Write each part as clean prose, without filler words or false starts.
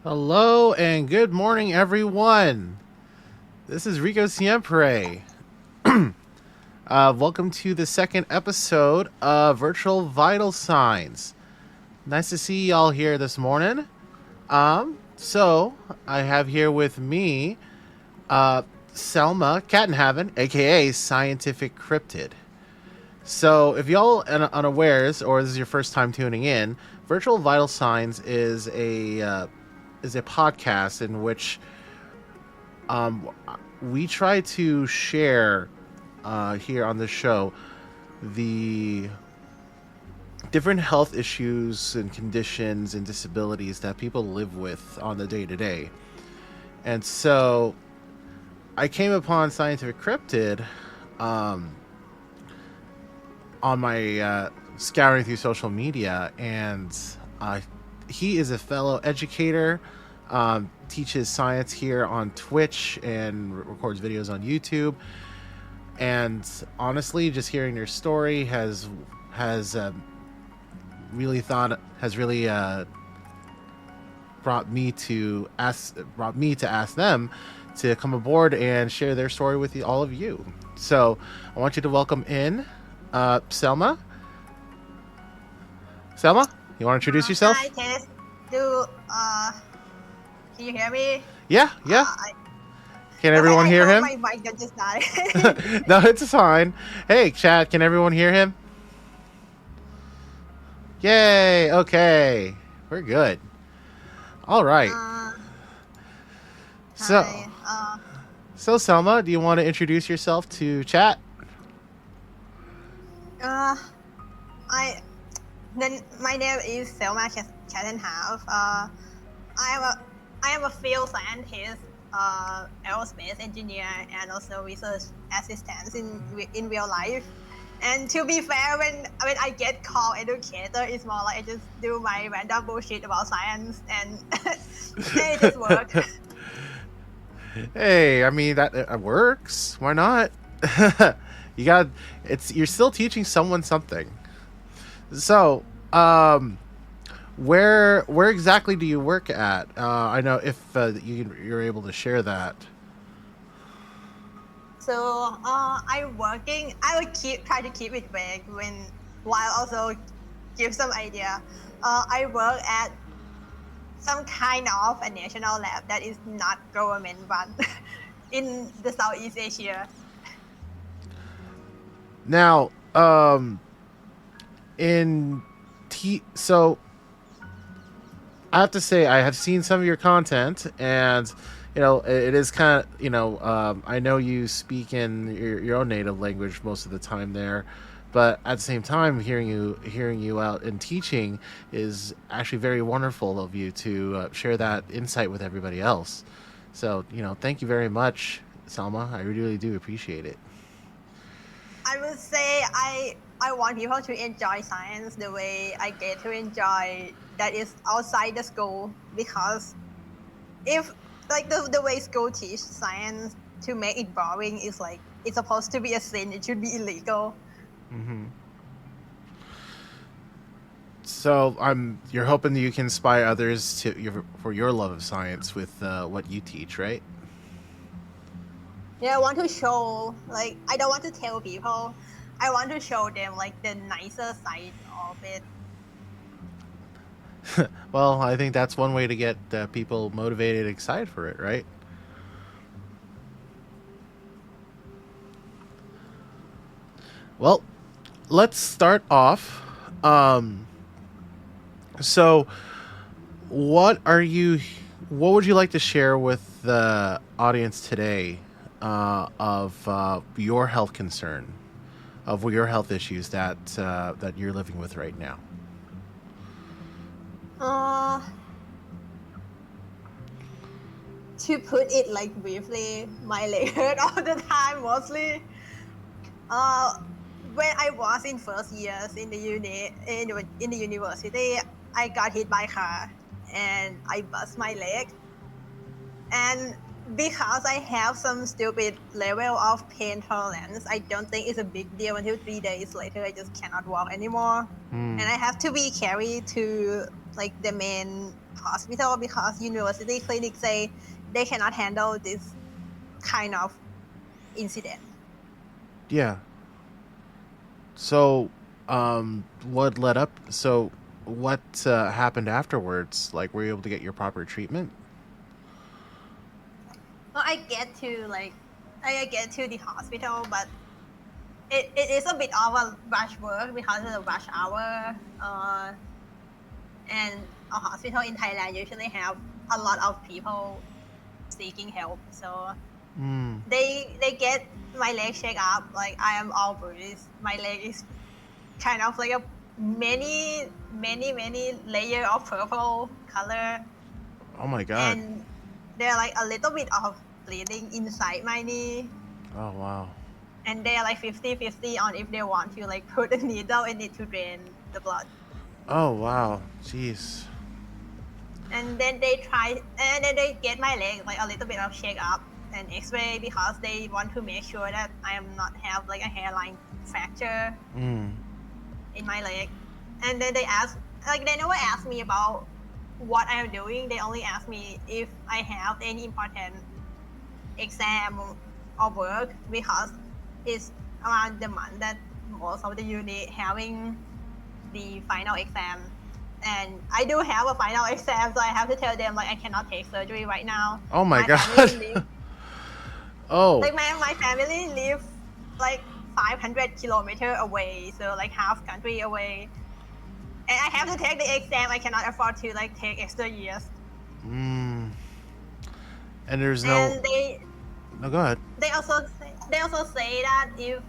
Hello and good morning, everyone. This is Rico Siempre. Welcome to the second episode of Virtual Vital Signs. Nice to see y'all here this morning. So I have here with me Selma Cattenhaven, aka Scientific Cryptid. So, if y'all unawares, or this is your first time tuning in, Virtual Vital Signs is a podcast in which um, we try to share here on the show the different health issues and conditions and disabilities that people live with on the day to day. And so I came upon Scientific Cryptid um, on my scouring through social media, and he is a fellow educator, teaches science here on Twitch and records videos on YouTube. And honestly, just hearing your story has really brought me to ask them to come aboard and share their story with all of you. So I want you to welcome in Selma. Selma, you want to introduce Hi, yourself? Tess. Do can you hear me? Yeah, yeah. I, Can okay, everyone I hear hope him? my mic got just started. No, it's fine. Hey, chat, can everyone hear him? Yay, okay. We're good. All right. uh, So, Hi. so Selma, do you want to introduce yourself to chat? Uh, I then my name is Selma Chattenhouse. I am a field scientist, aerospace engineer, and also research assistant in real life. And to be fair, when I get called educator, it's more like I just do my random bullshit about science and it just works. Hey, I mean that works. Why not? you got you're still teaching someone something. So, where exactly do you work at? I know if you're able to share that. So I'm working. I will try to keep it vague while also give some idea. I work at some kind of a national lab that is not government run in the Southeast Asia. Now, in so I have to say I have seen some of your content, and it is kind of I know you speak in your own native language most of the time there, but at the same time hearing you out and teaching is actually very wonderful of you to share that insight with everybody else. So thank you very much, Salma. I really do appreciate it. I would say I want people to enjoy science the way I get to enjoy that is outside the school, because if like the way school teach science to make it boring is like it's supposed to be a sin, it should be illegal. Mm-hmm. So you're hoping that you can inspire others for your love of science with what you teach, right? Yeah, I want to show, like, I don't want to tell people, I want to show them like the nicer side of it. Well, I think that's one way to get people motivated, excited for it, right? Well, let's start off. So, what are you? What would you like to share with the audience today of your health concern, of your health issues that you're living with right now? Uh, to put it like briefly, my leg hurt all the time mostly. Uh, when I was in first years in the in the university, I got hit by a car and I bust my leg. And because I have some stupid level of pain tolerance, I don't think it's a big deal until 3 days later I just cannot walk anymore. Hmm. And I have to be carried to like the main hospital because university clinics say they cannot handle this kind of incident. Yeah. So, what led up? So, what happened afterwards? Like, were you able to get your proper treatment? Well, I get to the hospital, but it is a bit of a rush work because of the rush hour. And a hospital in Thailand usually have a lot of people seeking help. So Hmm. they get my leg checked up. Like I am all bruised. My leg is kind of like a many layer of purple color, Oh my God. and there like a little bit of bleeding inside my knee. Oh wow. And they're like 50-50 on if they want to like put a needle in it to drain the blood. Oh wow. Jeez. And then they get my leg like a little bit of shake up and x-ray because they want to make sure that I am not have like a hairline fracture Hmm. in my leg. And then they never ask me about what I'm doing. They only ask me if I have any important exam or work because it's around the month that most of the unit having the final exam. And I do have a final exam, so I have to tell them like I cannot take surgery right now. Oh my My God. family live Oh. like my family live like 500 kilometers away, so like half country away. And I have to take the exam. I cannot afford to like take extra years. Hmm. And there's no. And they No, go ahead. they also say that if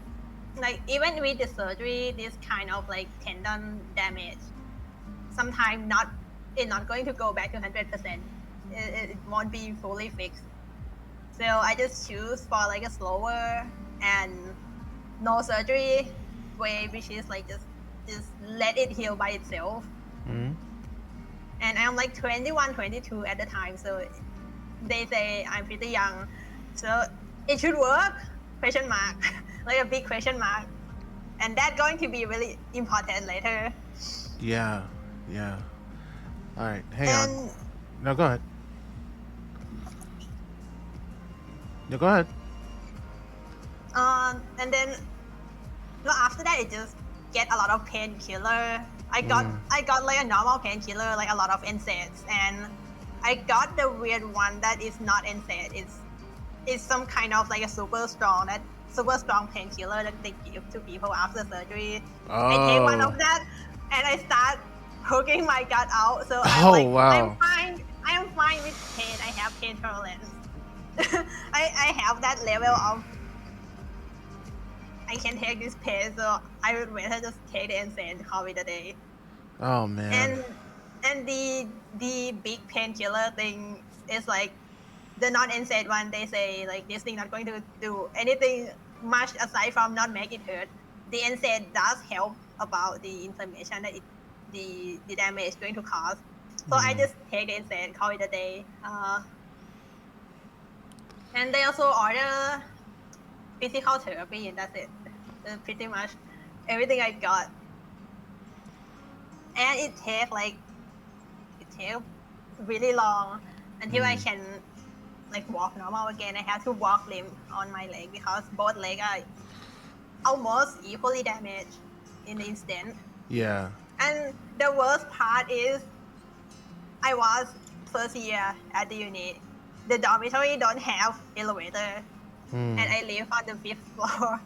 like even with the surgery, this kind of like tendon damage, sometimes it's not going to go back to 100%. It won't be fully fixed. So I just choose for like a slower and no surgery way, which is like just let it heal by itself. Hmm. And I'm like 21, 22 at the time, so they say I'm pretty young, so it should work? Question mark, like a big question mark, and that's going to be really important later. Yeah. Yeah. All right. Hang on. And No, go ahead. No, go ahead. and then well, after that it just get a lot of painkiller. I got like a normal painkiller, like a lot of NSAIDs, and I got the weird one that is not NSAID. It's some kind of like a super strong painkiller that they give to people after surgery. I take one Oh. of that and I start poking my gut out. So Oh wow. I am fine with pain. I have pain tolerance. I have that level of I can take this pain, so I would rather just take the NSAID and call it a day. Oh man. And the big painkiller thing is like the non-NSAID one. They say like this thing not going to do anything much aside from not make it hurt. The NSAID does help about the inflammation that the damage is going to cause. So I just take the NSAID and call it a day. And they also order physical therapy, and that's it. Pretty much everything I got. And it takes really long until I can like walk normal again. I have to walk limp on my leg because both legs are almost equally damaged in the instant. Yeah. And the worst part is I was first year at the unit. The dormitory don't have elevator, and I live on the 5th floor.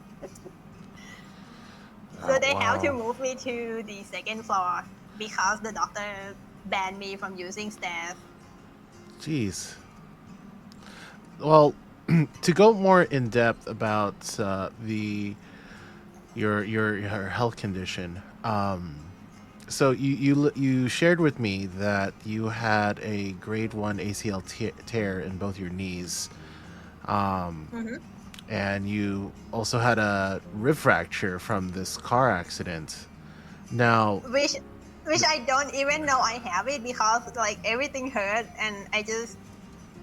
So Oh, they have to wow. move me to the 2nd floor because the doctor banned me from using stairs. Jeez. Well, to go more in depth about your health condition, so you shared with me that you had a grade 1 ACL tear in both your knees, and you also had a rib fracture from this car accident. Now, Which I don't even know I have it because like everything hurt and I just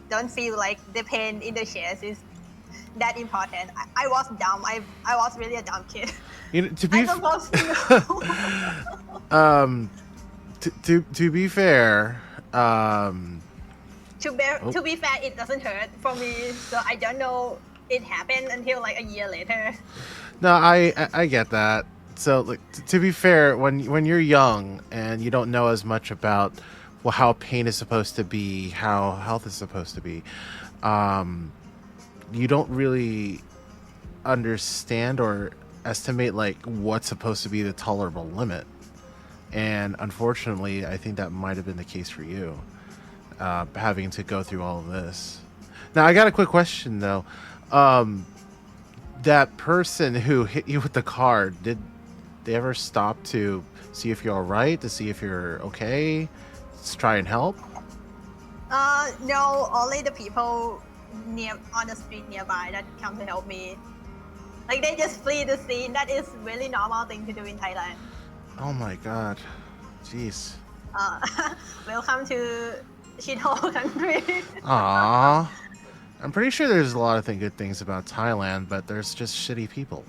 don't feel like the pain in the chest is that important. I was dumb. I was really a dumb kid. you know, I supposed to know. To be fair, To be fair, it doesn't hurt for me, so I don't know it happened until like a year later. no, I get that. So, like, to be fair, when you're young and you don't know as much about how pain is supposed to be, how health is supposed to be, you don't really understand or estimate like what's supposed to be the tolerable limit. And unfortunately, I think that might have been the case for you, having to go through all of this. Now, I got a quick question though. That person who hit you with the car, did they ever stop to see if you're all right, to see if you're okay, let's try and help? No, only the people near on the street nearby that come to help me. Like they just flee the scene. That is really normal thing to do in Thailand. Oh my god, jeez. Welcome to shithole country. Aww. I'm pretty sure there's a lot of good things about Thailand, but there's just shitty people.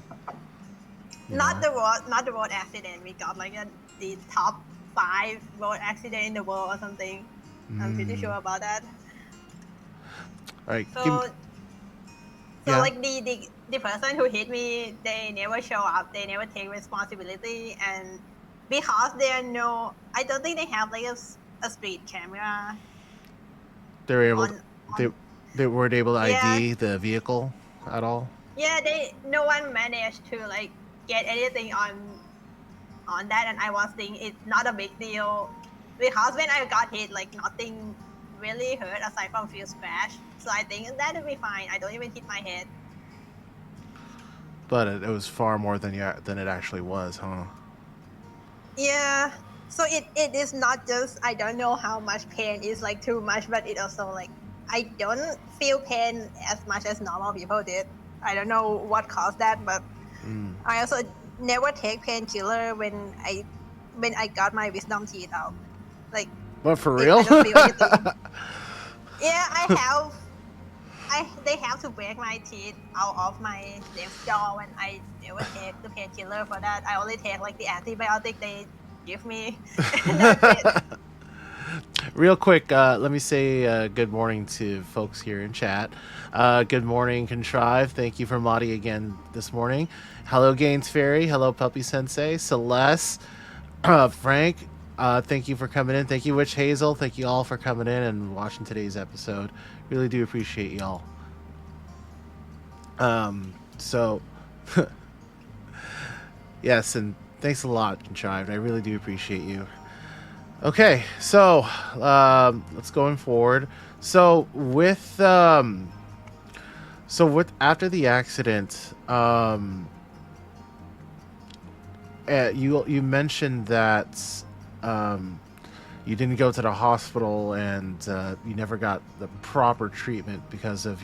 Not the road accident. We got like the top 5 road accident in the world or something. I'm pretty sure about that. All right. So like the person who hit me, they never show up. They never take responsibility, and because I don't think they have like a street camera. They were able. They weren't able to ID the vehicle at all. Yeah, no one managed to like get anything on that, and I was thinking it's not a big deal because when I got hit, like nothing really hurt aside from a few scratch. So I think that'll be fine. I don't even hit my head. But it was far more than it actually was, huh? Yeah. So it is not just I don't know how much pain is like too much, but it also like I don't feel pain as much as normal people did. I don't know what caused that, but I also never take painkiller when I got my wisdom teeth out. Like, what, for real? I don't feel anything. Yeah, they have to break my teeth out of my left jaw, and I never take the painkiller for that. I only take like the antibiotic they give me. That's it. Real quick, let me say good morning to folks here in chat. Good morning, Contrive. Thank you for modding again this morning. Hello, Gaines Fairy. Hello, Puppy Sensei. Celeste. Frank. Thank you for coming in. Thank you, Witch Hazel. Thank you all for coming in and watching today's episode. Really do appreciate y'all. So, yes, and thanks a lot, Contrived. I really do appreciate you. Okay, so let's going forward. So with after the accident, you mentioned that you didn't go to the hospital and you never got the proper treatment because of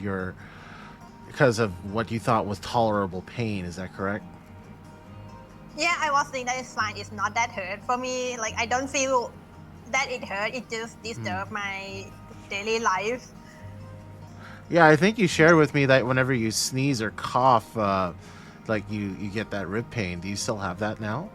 what you thought was tolerable pain. Is that correct? Yeah, I was thinking that it's fine. It's not that hurt for me. Like I don't feel that it hurt. It just disturbed my daily life. Yeah, I think you shared with me that whenever you sneeze or cough, like you get that rib pain. Do you still have that now?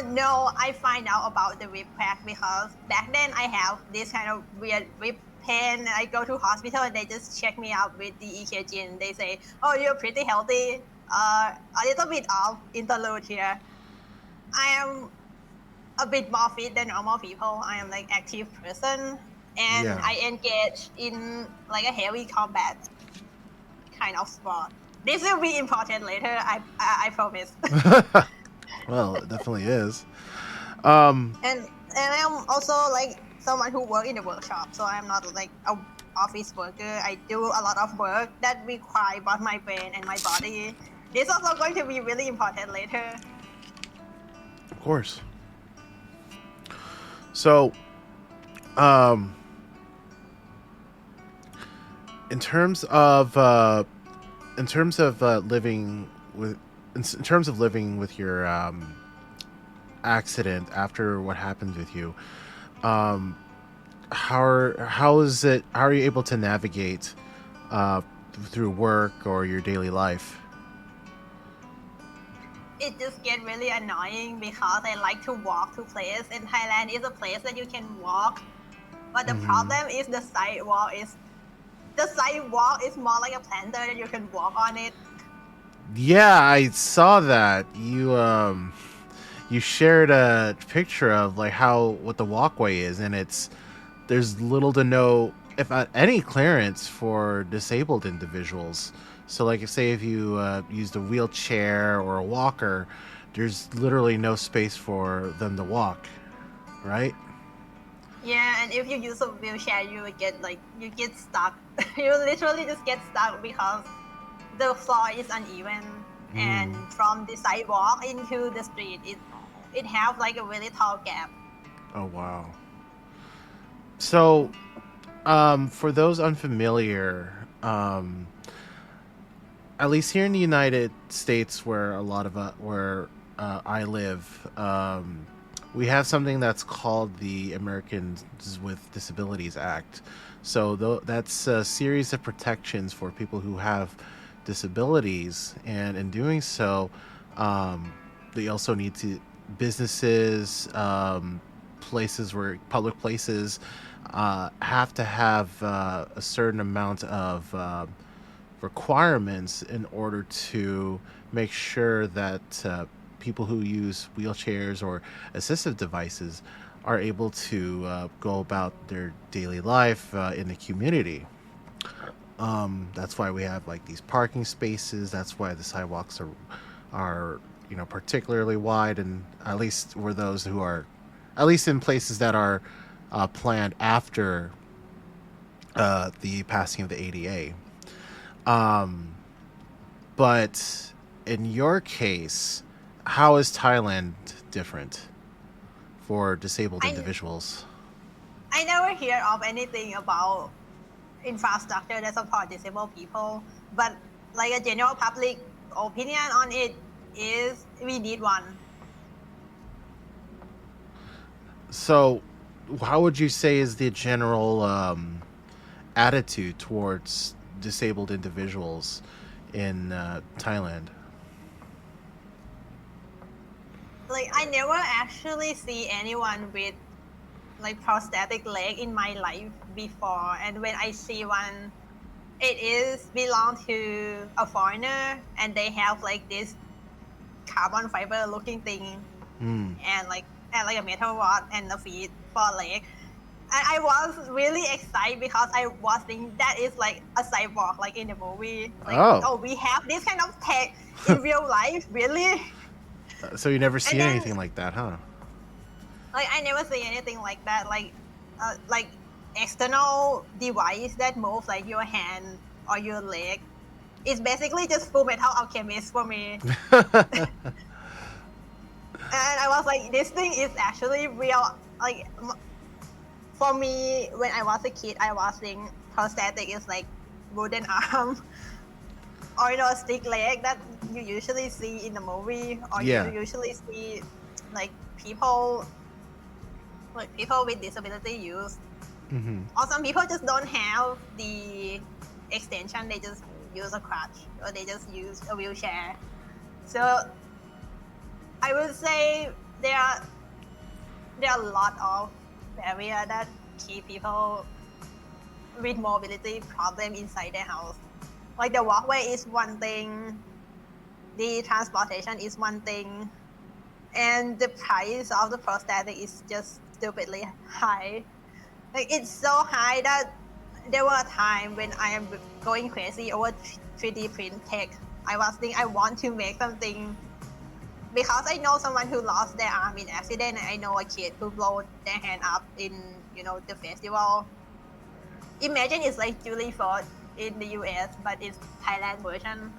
No, I find out about the rib crack because back then I have this kind of weird rib pain. I go to hospital and they just check me out with the EKG and they say, "Oh, you're pretty healthy. A little bit of interlude here." I am a bit more fit than normal people. I am like active person, and I engage in like a heavy combat kind of sport. This will be important later. I promise. Well, it definitely is. And I'm also like someone who works in the workshop, so I'm not like a office worker. I do a lot of work that require both my brain and my body. This is also going to be really important later. Of course. So, in terms of living with your accident after what happened with you, how are you able to navigate through work or your daily life? it just get really annoying because I like to walk to place, and Thailand is a place that you can walk, but the Hmm. problem is the sidewalk is more like a planter that you can walk on it. Yeah, I saw that you shared a picture of like how what the walkway is, and there's little to no, if any, clearance for disabled individuals. So, like, say if you used a wheelchair or a walker, there's literally no space for them to walk, right? Yeah, and if you use a wheelchair, you get stuck. You literally just get stuck because the floor is uneven, Mm. and from the sidewalk into the street, it have like a really tall gap. Oh wow. So, for those unfamiliar, at least here in the United States, where a lot of where I live, we have something that's called the Americans with Disabilities Act. So that's a series of protections for people who have disabilities, and in doing so, um, they also need to businesses, places where public places have to have a certain amount of requirements in order to make sure that people who use wheelchairs or assistive devices are able to go about their daily life in the community. That's why we have like these parking spaces. That's why the sidewalks are particularly wide, and at least were those who are, at least in places that are planned after the passing of the ADA. Um, But in your case, how is Thailand different for disabled I individuals? I never hear of anything about infrastructure that support disabled people, but like a general public opinion on it is we need one. So, how would you say is the general attitude towards disabled individuals in Thailand? Like I never actually see anyone with like prosthetic leg in my life before, and when I see one, it is belong to a foreigner, and they have like this carbon fiber looking thing, Hmm. and like a metal rod and a feet for a leg. And I was really excited because I was thinking that is like a cyborg, like in the movie. Like, Oh, oh, we have this kind of tech in real life, really? so you never And seen then, anything like that, huh? like, I never see anything like that. Like external device that moves like your hand or your leg. It's basically just Full Metal Alchemist for me. And I was like, this thing is actually real. Like, for me, when I was a kid, I was thinking prosthetic is like wooden arm or a stick leg that you usually see in the movie, or you Yeah. usually see like people people with disability use. Hmm. Or some people just don't have the extension; they just use a crutch or they just use a wheelchair. So I would say there are a lot of barrier that keep people with mobility problem inside their house. Like the walkway is one thing, the transportation is one thing, and the price of the prosthetic is just stupidly high. Like it's so high that there was a time when I am going crazy over 3D print tech. I was thinking I want to make something because I know someone who lost their arm in accident, and I know a kid who blew their hand up in the festival. Imagine it's like Julie Ford in the US, but it's Thailand version.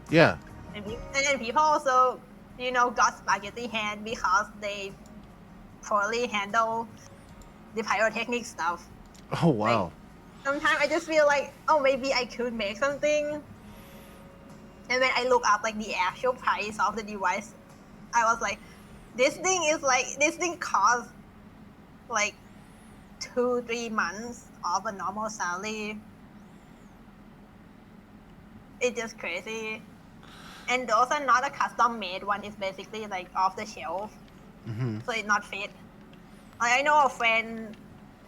Yeah. And then people also, got spaghetti hand because they poorly handle the pyrotechnic stuff. Oh Like wow. sometimes I just feel like, oh, maybe I could make something. And when I look up like the actual price of the device, I was like, this thing costs like 2-3 months of a normal salary. It's just crazy. and those are not a custom made one. It's basically like off the shelf, Mm-hmm. so it's not fit. I know a friend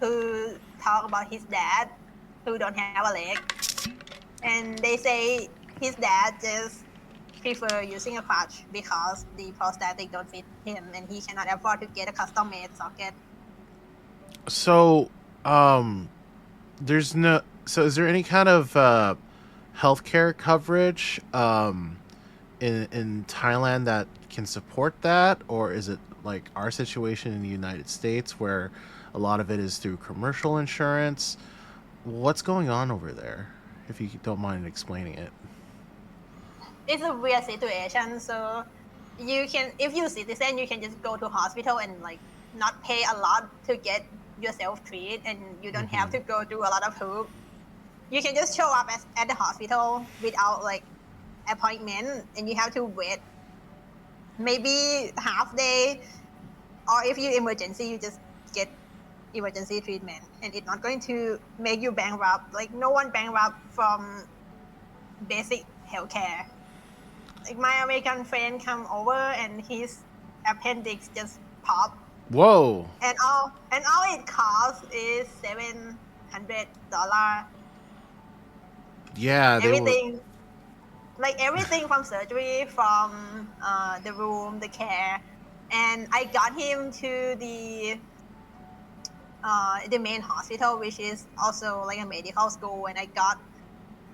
who talk about his dad who don't have a leg, and they say his dad just prefer using a crutch because the prosthetic don't fit him, and he cannot afford to get a custom made socket. So, there's no. So, is there any kind of healthcare coverage in Thailand that can support that, or is it like our situation in the United States where a lot of it is through commercial insurance? What's going on over there? If you don't mind explaining it. It's a weird situation. So you can, if you're citizen, you can just go to hospital and like not pay a lot to get yourself treated, and you don't have Mm-hmm. to go through a lot of hoop. You can just show up at the hospital without like appointment, and you have to wait maybe half day, or if you emergency, you just get emergency treatment, and it's not going to make you bankrupt. Like no one bankrupt from basic healthcare. Like my American friend come over and his appendix just popped, Whoa. and all it costs is $700. Yeah, they will. Everything, like everything from surgery, from the room, the care, and I got him to the main hospital, which is also like a medical school, and I got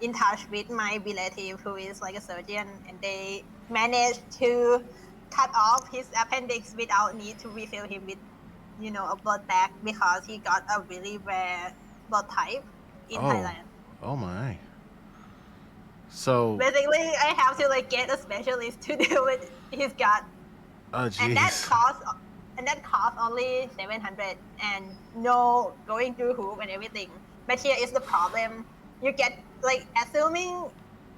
in touch with my relative who is like a surgeon, and they managed to cut off his appendix without need to refill him with a blood bag, because he got a really rare blood type in Oh. Thailand. Oh my. So. Basically, I have to like get a specialist to deal with his gut, Oh and that jeez. costs only 700, and no going through hoop and everything. But here is the problem: you get, like, assuming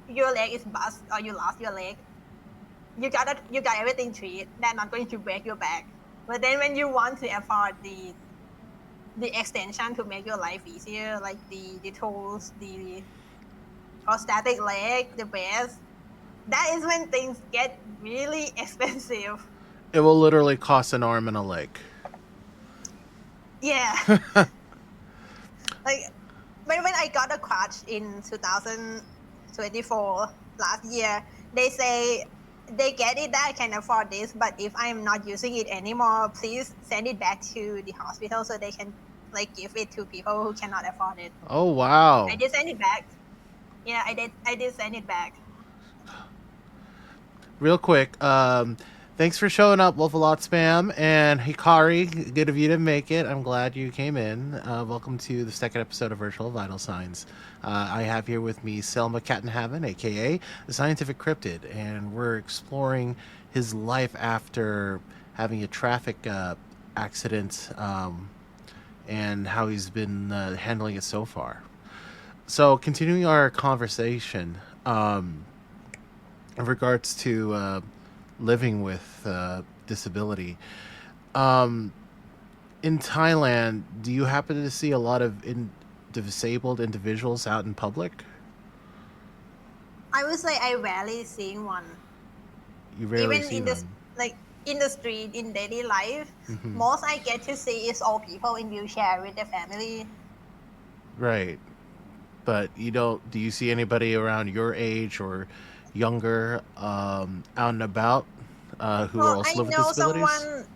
your leg is bust or you lost your leg, you got everything treated. That's not going to break your back. But then when you want to afford the extension to make your life easier, like the tools, the prosthetic leg, the brace, that is when things get really expensive. It will literally cost an arm and a leg. Yeah. Like when I got a crutch in 2024 last year, they say they get it that I can afford this, but if I'm not using it anymore, please send it back to the hospital so they can like give it to people who cannot afford it. Oh wow. I did send it back. Yeah, I did send it back. Real quick, thanks for showing up, Wolf a Lot Spam and Hikari. Good of you to make it. I'm glad you came in. Welcome to the second episode of Virtual Vital Signs. I have here with me Selma Cattenhaven, aka the Scientific Cryptid, and we're exploring his life after having a traffic accident and how he's been handling it so far. So, continuing our conversation. In regards to living with disability. Um, in Thailand, do you happen to see a lot of disabled individuals out in public? I would say I rarely seen one. You rarely Even see in this, them. like, in the street, in daily life, Hmm. most I get to see is old people in wheelchair with their family. Right. But you don't. Do you see anybody around your age or younger out and about who Well, also live with disabilities?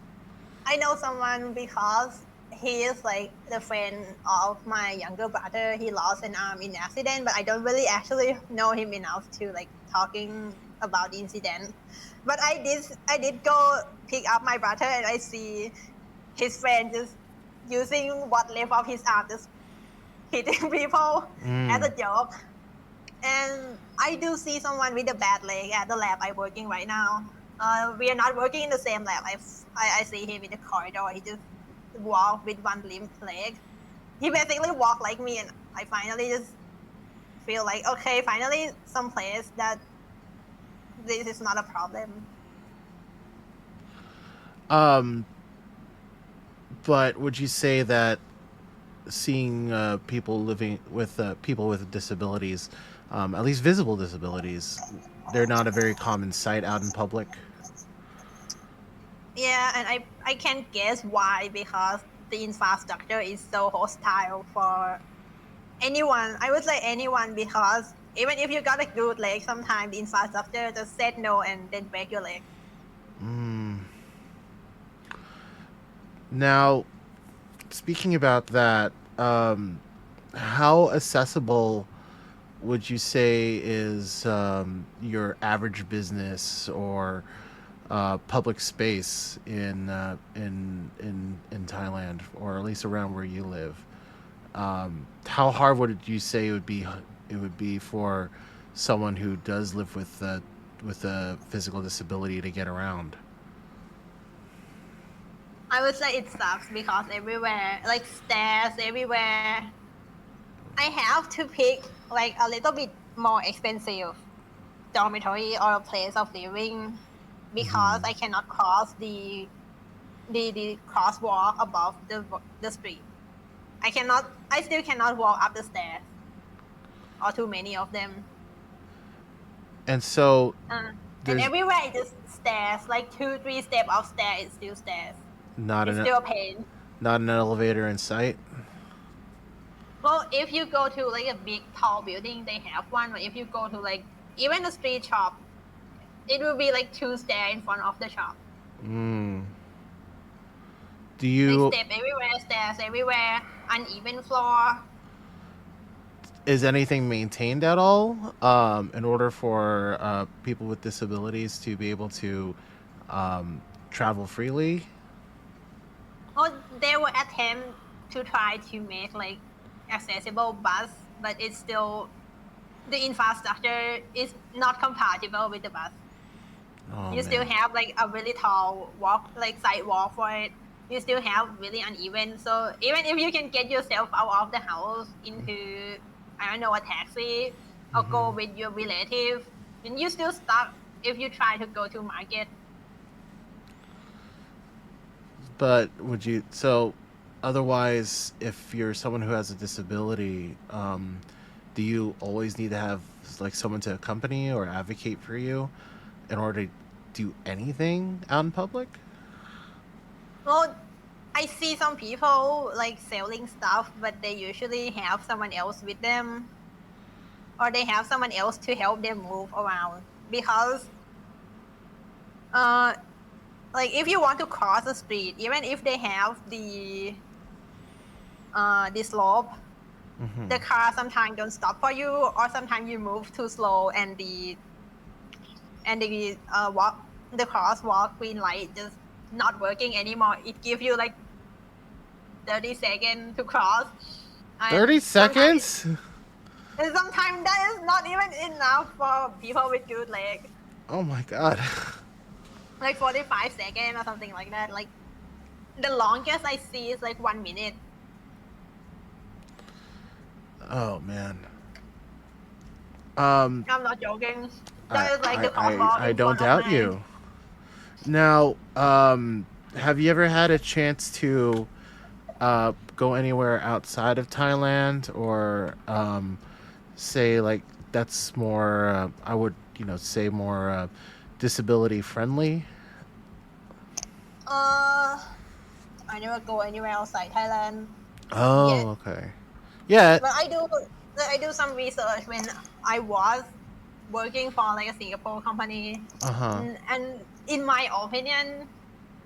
I know someone because he is like the friend of my younger brother. He lost an arm in an accident, but I don't really actually know him enough to like talking about the incident. But I did go pick up my brother, and I see his friend just using what left of his arm, just hitting people as Mm. a joke. And I do see someone with a bad leg at the lab I'm working right now. We are not working in the same lab. I see him in the corridor. He just walk with one limp leg. He basically walked like me, and I finally just feel like, okay, finally some place that this is not a problem. Um, but would you say that seeing people living with people with disabilities, at least visible disabilities. they're not a very common sight out in public. Yeah, and I can guess why, because the infrastructure is so hostile for anyone. I would say anyone, because even if you got a good leg, sometimes the infrastructure just said no and then break your leg. Mm. Now, speaking about that, how accessible would you say is your average business or public space in Thailand, or at least around where you live? How hard would you say it would be for someone who does live with a physical disability to get around? I would say it sucks because everywhere, like stairs everywhere. I have to pick like a little bit more expensive dormitory or a place of living because Hmm. I cannot cross the crosswalk above the street. I still cannot walk up the stairs or too many of them. And so Uh, and there's everywhere it just stairs, like 2, 3 steps of stairs, it's still stairs. not It's an still a pain. not an elevator in sight. Well, if you go to like a big tall building, they have one. But if you go to like even a street shop, it will be like 2 stairs in front of the shop. Mm. Do Like you step everywhere, stairs everywhere, uneven floor. is anything maintained at all in order for people with disabilities to be able to travel freely? Well, they will attempt to try to make like accessible bus, but it's still the infrastructure is not compatible with the bus. Oh You still man. have like a really tall walk, like sidewalk for it. You still have really uneven. So even if you can get yourself out of the house into, I don't know, a taxi or Hmm. go with your relative, then you still stuck if you try to go to market. But would you so otherwise, if you're someone who has a disability, do you always need to have like someone to accompany or advocate for you in order to do anything out in public? Well, I see some people like selling stuff, but they usually have someone else with them, or they have someone else to help them move around because uh like if you want to cross the street, even if they have the slope, Hmm. the car sometimes don't stop for you, or sometimes you move too slow and the walk the crosswalk green light just not working anymore. It gives you like 30 seconds to cross, and 30 seconds? sometimes that is not even enough for people with good leg. Oh my god. Like 45 seconds or something like that. Like the longest I see is like 1 minute. Oh man. Um, I'm not joking. I That is like I the crosswalk I in don't front of doubt my. you. Now, have you ever had a chance to go anywhere outside of Thailand, or say like that's more? I would say more disability friendly. Uh, I never go anywhere outside Thailand yet, Oh, okay. Yeah. but I do some research when I was working for like a Singapore company, Uh huh. and in my opinion,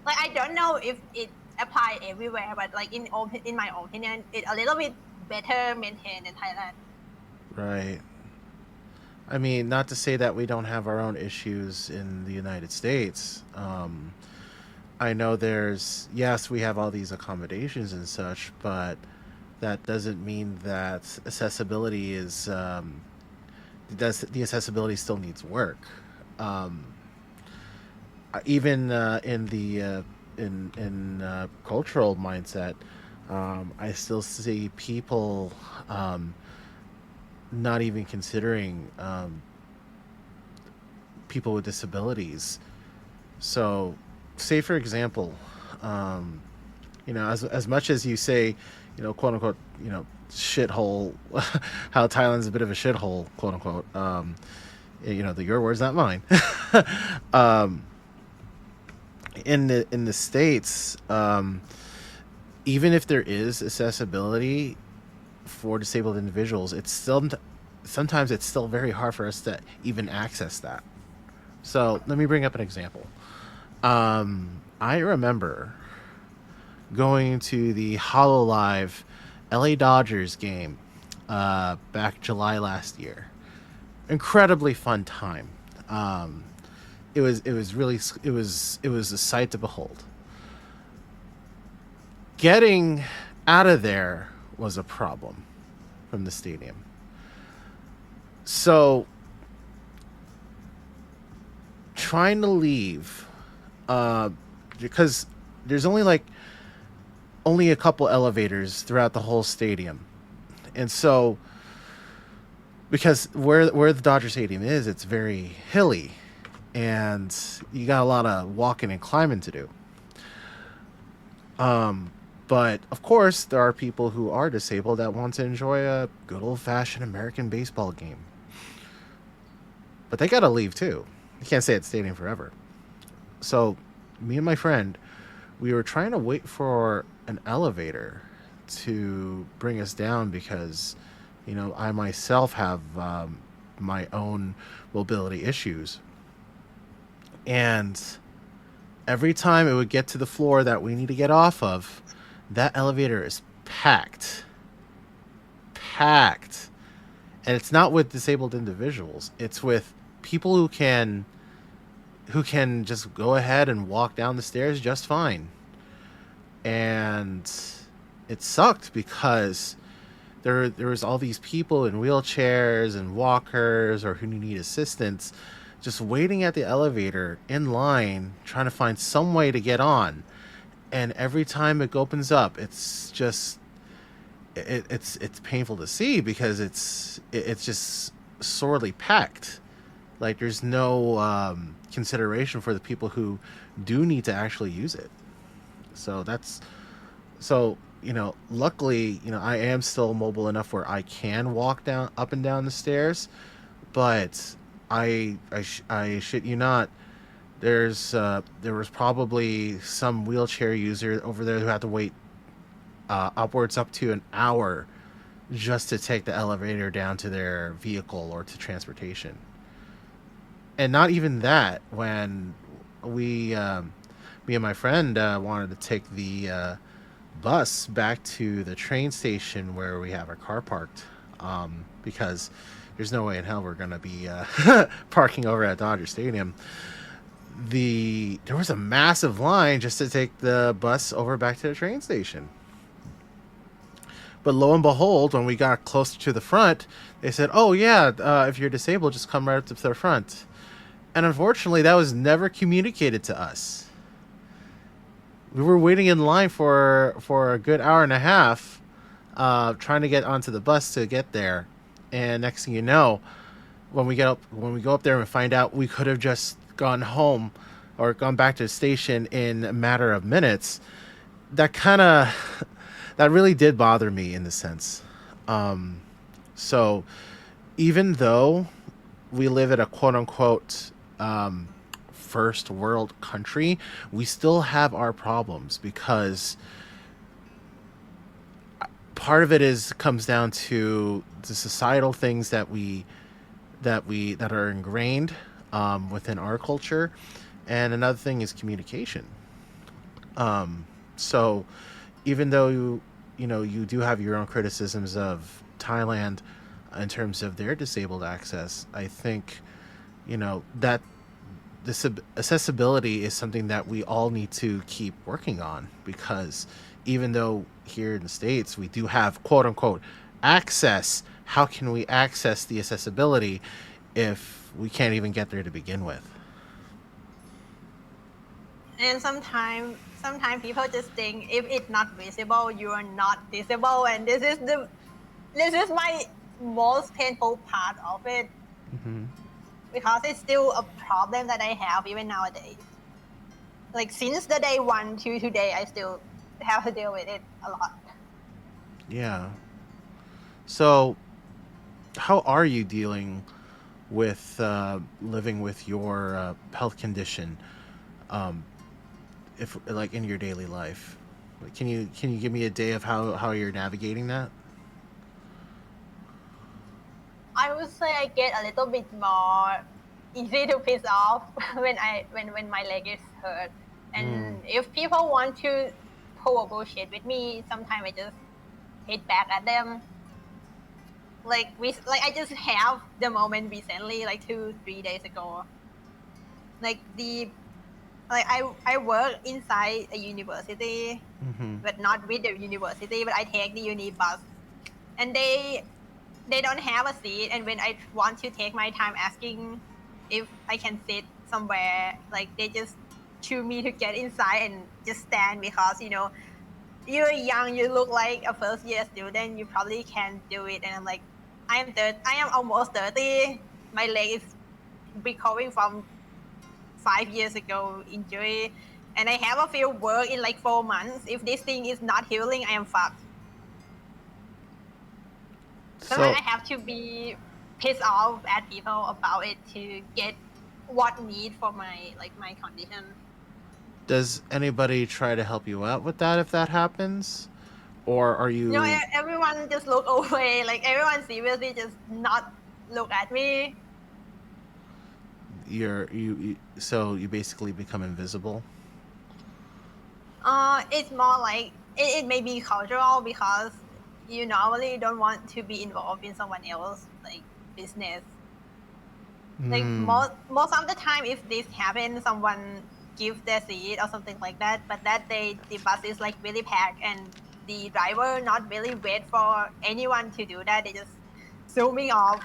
like I don't know if it apply everywhere, but like in my opinion, it a little bit better maintained in Thailand. Right. I mean, not to say that we don't have our own issues in the United States. I know there's, yes, we have all these accommodations and such, but that doesn't mean that accessibility is, the accessibility still needs work. Um, Even in cultural mindset, I still see people not even considering people with disabilities. So, say for example, um, as much as you say, quote unquote, shithole, how Thailand's a bit of a shithole, quote unquote. Your words, not mine. um, in the states, even if there is accessibility for disabled individuals, it's still sometimes it's still very hard for us to even access that. So let me bring up an example. I remember going to the HoloLive LA Dodgers game back July last year. Incredibly fun time. Um, it was really it was a sight to behold. Getting out of there was a problem from the stadium. So trying to leave, because there's only a couple elevators throughout the whole stadium, and so because where the Dodger Stadium is, it's very hilly, and you got a lot of walking and climbing to do. Um, but of course, there are people who are disabled that want to enjoy a good old fashioned American baseball game, but they gotta leave too. You can't stay at the stadium forever. So, me and my friend, we were trying to wait for an elevator to bring us down because, I myself have my own mobility issues. And every time it would get to the floor that we need to get off of, that elevator is packed. Packed. And it's not with disabled individuals. It's with people who can just go ahead and walk down the stairs just fine. And it sucked because there was all these people in wheelchairs and walkers or who need assistance just waiting at the elevator in line trying to find some way to get on. And every time it opens up, it's just it's painful to see because it's just sorely packed. Like there's no consideration for the people who do need to actually use it. So luckily, I am still mobile enough where I can walk down up and down the stairs, but I shit you not, there was probably some wheelchair user over there who had to wait upwards up to an hour just to take the elevator down to their vehicle or to transportation. And not even that, when me and my friend wanted to take the bus back to the train station where we have our car parked, because there's no way in hell we're going to be parking over at Dodger Stadium. There was a massive line just to take the bus over back to the train station. But lo and behold, when we got closer to the front, they said, "Oh yeah, if you're disabled, just come right up to the front." And unfortunately, that was never communicated to us. We were waiting in line for a good hour and a half, trying to get onto the bus to get there. And next thing you know, when we go up there and find out we could have just gone home or gone back to the station in a matter of minutes, that that really did bother me in the sense. So even though we live in a quote unquote first world country, we still have our problems because part of it comes down to the societal things that are ingrained within our culture, and another thing is communication. So even though you do have your own criticisms of Thailand in terms of their disabled access, I think that this accessibility is something that we all need to keep working on, because even though here in the States we do have quote unquote access, how can we access the accessibility if we can't even get there to begin with? And sometimes people just think if it's not visible, you are not disabled, and this is my most painful part of it. Mm-hmm. Because it's still a problem that I have even nowadays. Like since the day one to today, I still have to deal with it a lot. Yeah. So how are you dealing with living with your health condition, um, if like in your daily life? Like, can you give me a day of how you're navigating that? I would say I get a little bit more easy to piss off when my leg is hurt. Mm. And if people want to pull a bullshit with me, sometimes I just hit back at them. Like I just have the moment recently, like 2-3 days ago. Like the like I work inside a university, Mm-hmm. but not with the university, but I take the uni bus. And they don't have a seat, and when I want to take my time asking if I can sit somewhere, like they just chew me to get inside and just stand because you're young, you look like a first year student, you probably can do it. And I'm like, I am almost 30. My leg is recovering from 5 years ago injury, and I have a field work in like 4 months. If this thing is not healing, I am fucked. Sometimes So I have to be pissed off at people about it to get what need for my condition. does anybody try to help you out with that if that happens, or are you Everyone just look away. Like everyone seriously just not look at me. so you basically become invisible? It's more like it may be cultural because you normally don't want to be involved in someone else like business. Like Hmm. most of the time, if this happens, someone give their seat or something like that. But that day, the bus is like really packed, and the driver not really wait for anyone to do that. They just zooming off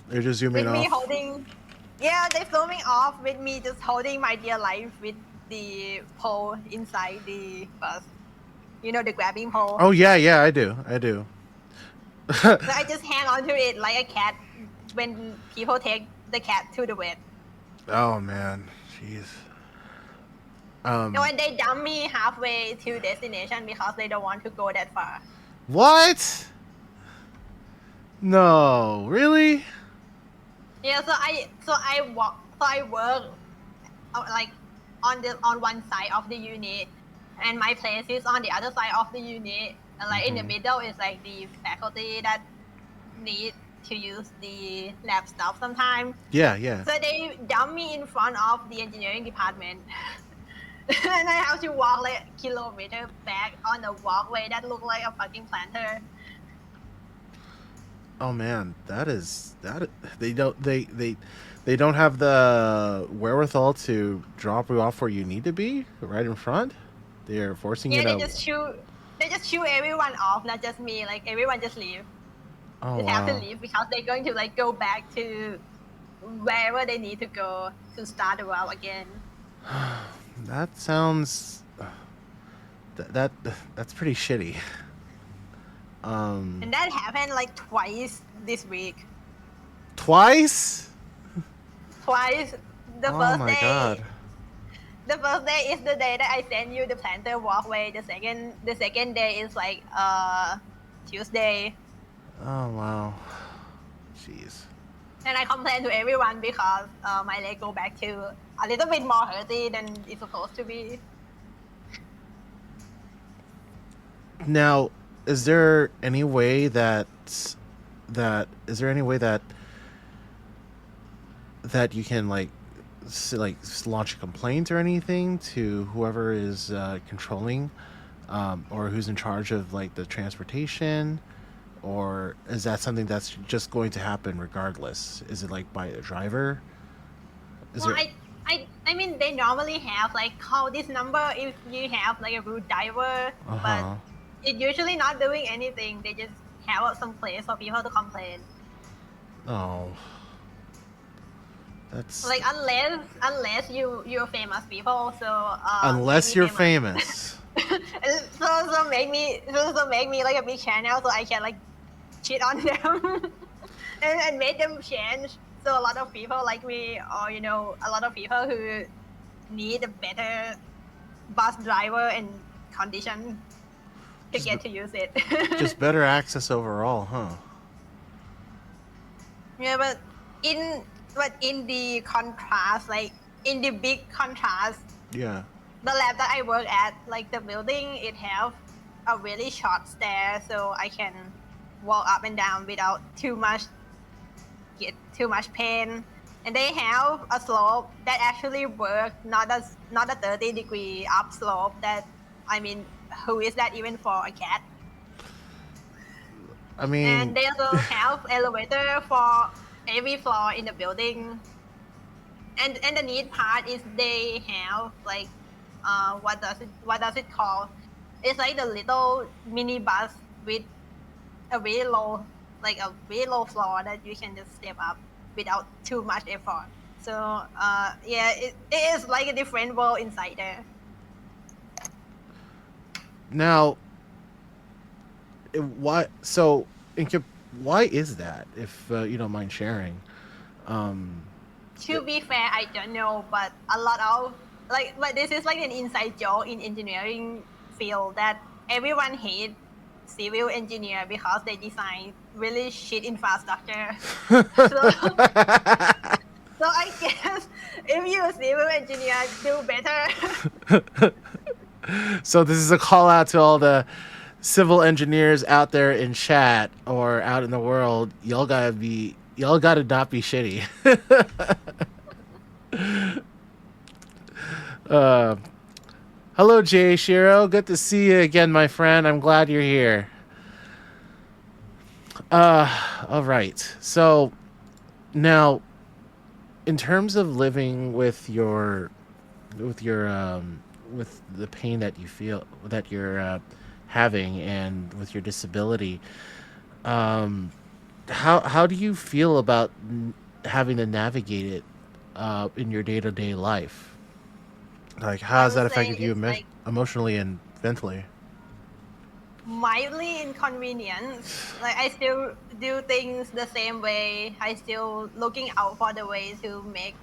They're just zooming with me off. holding. Yeah, they zooming off with me just holding my dear life with the pole inside the bus. You know the grabbing pole. Oh yeah, yeah, I do. So I just hang on to it like a cat when people take the cat to the vet. Oh man, jeez. No, Um, and they dump me halfway to destination because they don't want to go that far. what? No, really? Yeah, so I work like on one side of the unit, and my place is on the other side of the unit. And like in the Hmm. middle is like the faculty that need to use the lab stuff sometimes. Yeah, yeah. So they dump me in front of the engineering department. And I have to walk like a kilometer back on the walkway that look like a fucking planter. Oh man, that. They don't have the wherewithal to drop you off where you need to be, right in front. They're forcing you Yeah, to. they just shoot everyone off, not just me. Like everyone just leave. Oh Just have to wow, leave because they're going to like go back to wherever they need to go to start the route again. that sounds that, that that's pretty shitty. Um, And that happened like twice this week. twice. Twice. The Oh first my day god. the first day is the day that I send you the planter walkway. The second day is like Tuesday. Oh wow. Jeez. And I complain to everyone because my leg go back to a little bit more hurty than it's supposed to be. Now, is there any way that is there any way that you can launch a complaint or anything to whoever is controlling, or who's in charge of like the transportation, or is that something that's just going to happen regardless? Is it like by a driver? Is Well, there? I mean, they normally have like call this number if you have like a rude diver, Uh but huh. it usually not doing anything. They just have some place for people to complain. Oh, that's Like unless you're famous people, so make unless me you're famous. famous. So make me like a big channel so I can like cheat on them and make them change. So a lot of people like me, or a lot of people who need a better bus driver and condition to just get to use it. just better access overall, huh? Yeah, in in the contrast, like in the big contrast, Yeah. the lab that I work at, like the building, it have a really short stair, so I can walk up and down without get too much pain. And they have a slope that actually works, not a 30-degree up slope. That I mean, who is that even for a cat? I And mean, they also have elevator for every floor in the building. And the neat part is they have like what does it call? It's like the little mini bus with a very low floor that you can just step up without too much effort. So yeah, it is like a different world inside there. now, why? So, why is that? If you don't mind sharing. Um, To be fair, I don't know, but a lot of but this is like an inside joke in engineering field that everyone hates civil engineer because they design really shit infrastructure. So so I guess if you're a civil engineer, do better. so this is a call out to all the civil engineers out there in chat or out in the world. Y'all gotta not be shitty. uh, hello, Jay Shiro. Good to see you again, my friend. I'm glad you're here. All right. So now, in terms of living with your with the pain that you feel that you're having and with your disability, um, how do you feel about having to navigate it in your day to day life? Like, how I has would that say affected you it's like emotionally and mentally? mildly inconvenience. Like I still do things the same way. I still looking out for the way to make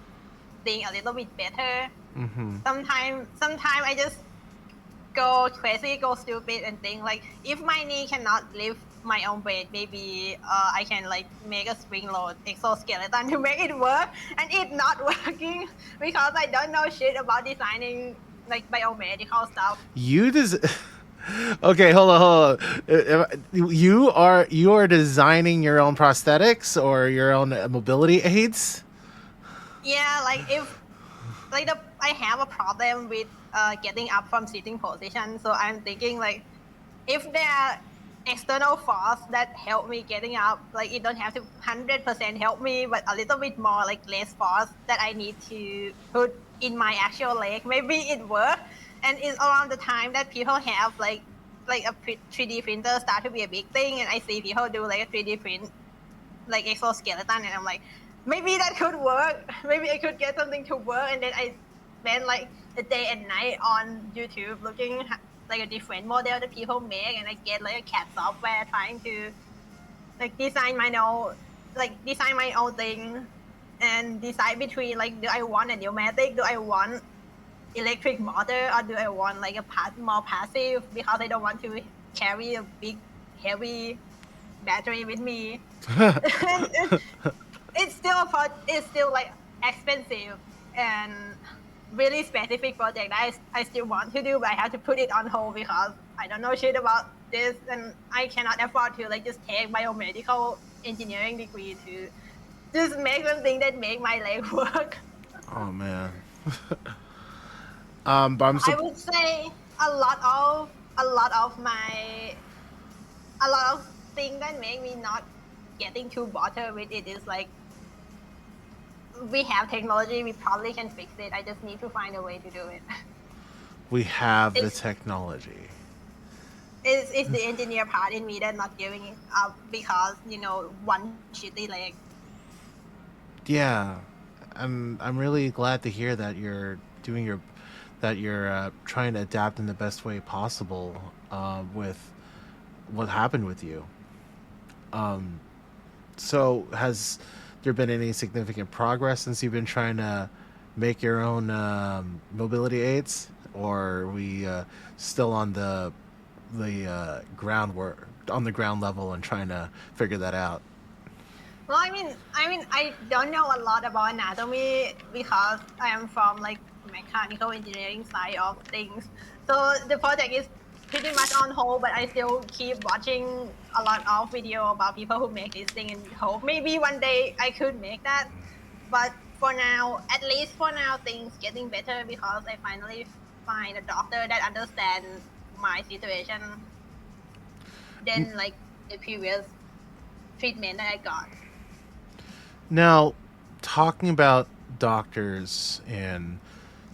things a little bit better. Mm-hmm. Sometimes I just go crazy, go stupid, and think like if my knee cannot lift my own weight, maybe I can like make a spring load exoskeleton to make it work, and it's not working because I don't know shit about designing like biomedical stuff. You des- Okay, hold on. You are designing your own prosthetics or your own mobility aids? Yeah, like if I have a problem with getting up from sitting position, so I'm thinking like if there are external force that help me getting up, like it don't have to 100% help me, but a little bit more like less force that I need to put in my actual leg, maybe it work. And it's around the time that people have like a 3D printer start to be a big thing, and I see people do like a 3D print like exoskeleton, and I'm like, maybe that could work. Maybe I could get something to work, and then I spend like a day and night on YouTube looking like a different model that people make, and I get like a CAD software trying to like design my own thing, and decide between like do I want a pneumatic, do I want electric motor, or do I want like a more passive because I don't want to carry a big heavy battery with me. And it's still like expensive and really specific project that I still want to do, but I have to put it on hold because I don't know shit about this, and I cannot afford to like just take biomedical engineering degree to just make something that make my leg work. Oh man. But I'm I so would say a lot of my a lot of things that make me not getting too bothered with it is like we have technology, we probably can fix it. I just need to find a way to do it. we have the It's technology. it's the engineer part in me that not giving it up because one shitty leg. Yeah, I'm really glad to hear that you're trying to adapt in the best way possible with what happened with you. Um, so has there been any significant progress since you've been trying to make your own mobility aids, or are we still on the ground level and trying to figure that out? Well, I don't know a lot about anatomy because I am from like mechanical engineering side of things. So the project is pretty much on hold, but I still keep watching a lot of video about people who make this thing and hope maybe one day I could make that. But for now, at least for now, things getting better because I finally find a doctor that understands my situation N- than like the previous treatment that I got. Now, talking about doctors and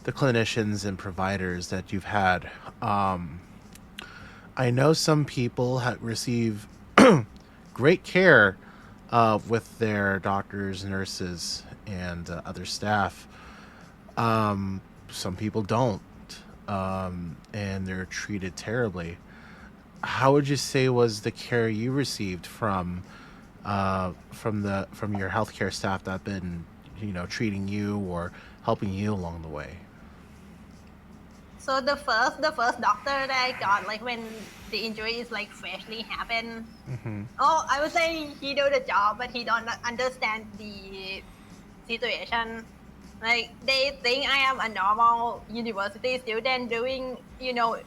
the clinicians and providers that you've had, I know some people receive great care with their doctors, nurses, and other staff. Some people don't, and they're treated terribly. How would you say was the care you received from your healthcare staff that have been treating you or helping you along the way? So the first doctor that I got, like when the injury is like freshly happened, Mm-hmm. oh, I would say he do the job, but he don't understand the situation. Like they think I am a normal university student doing,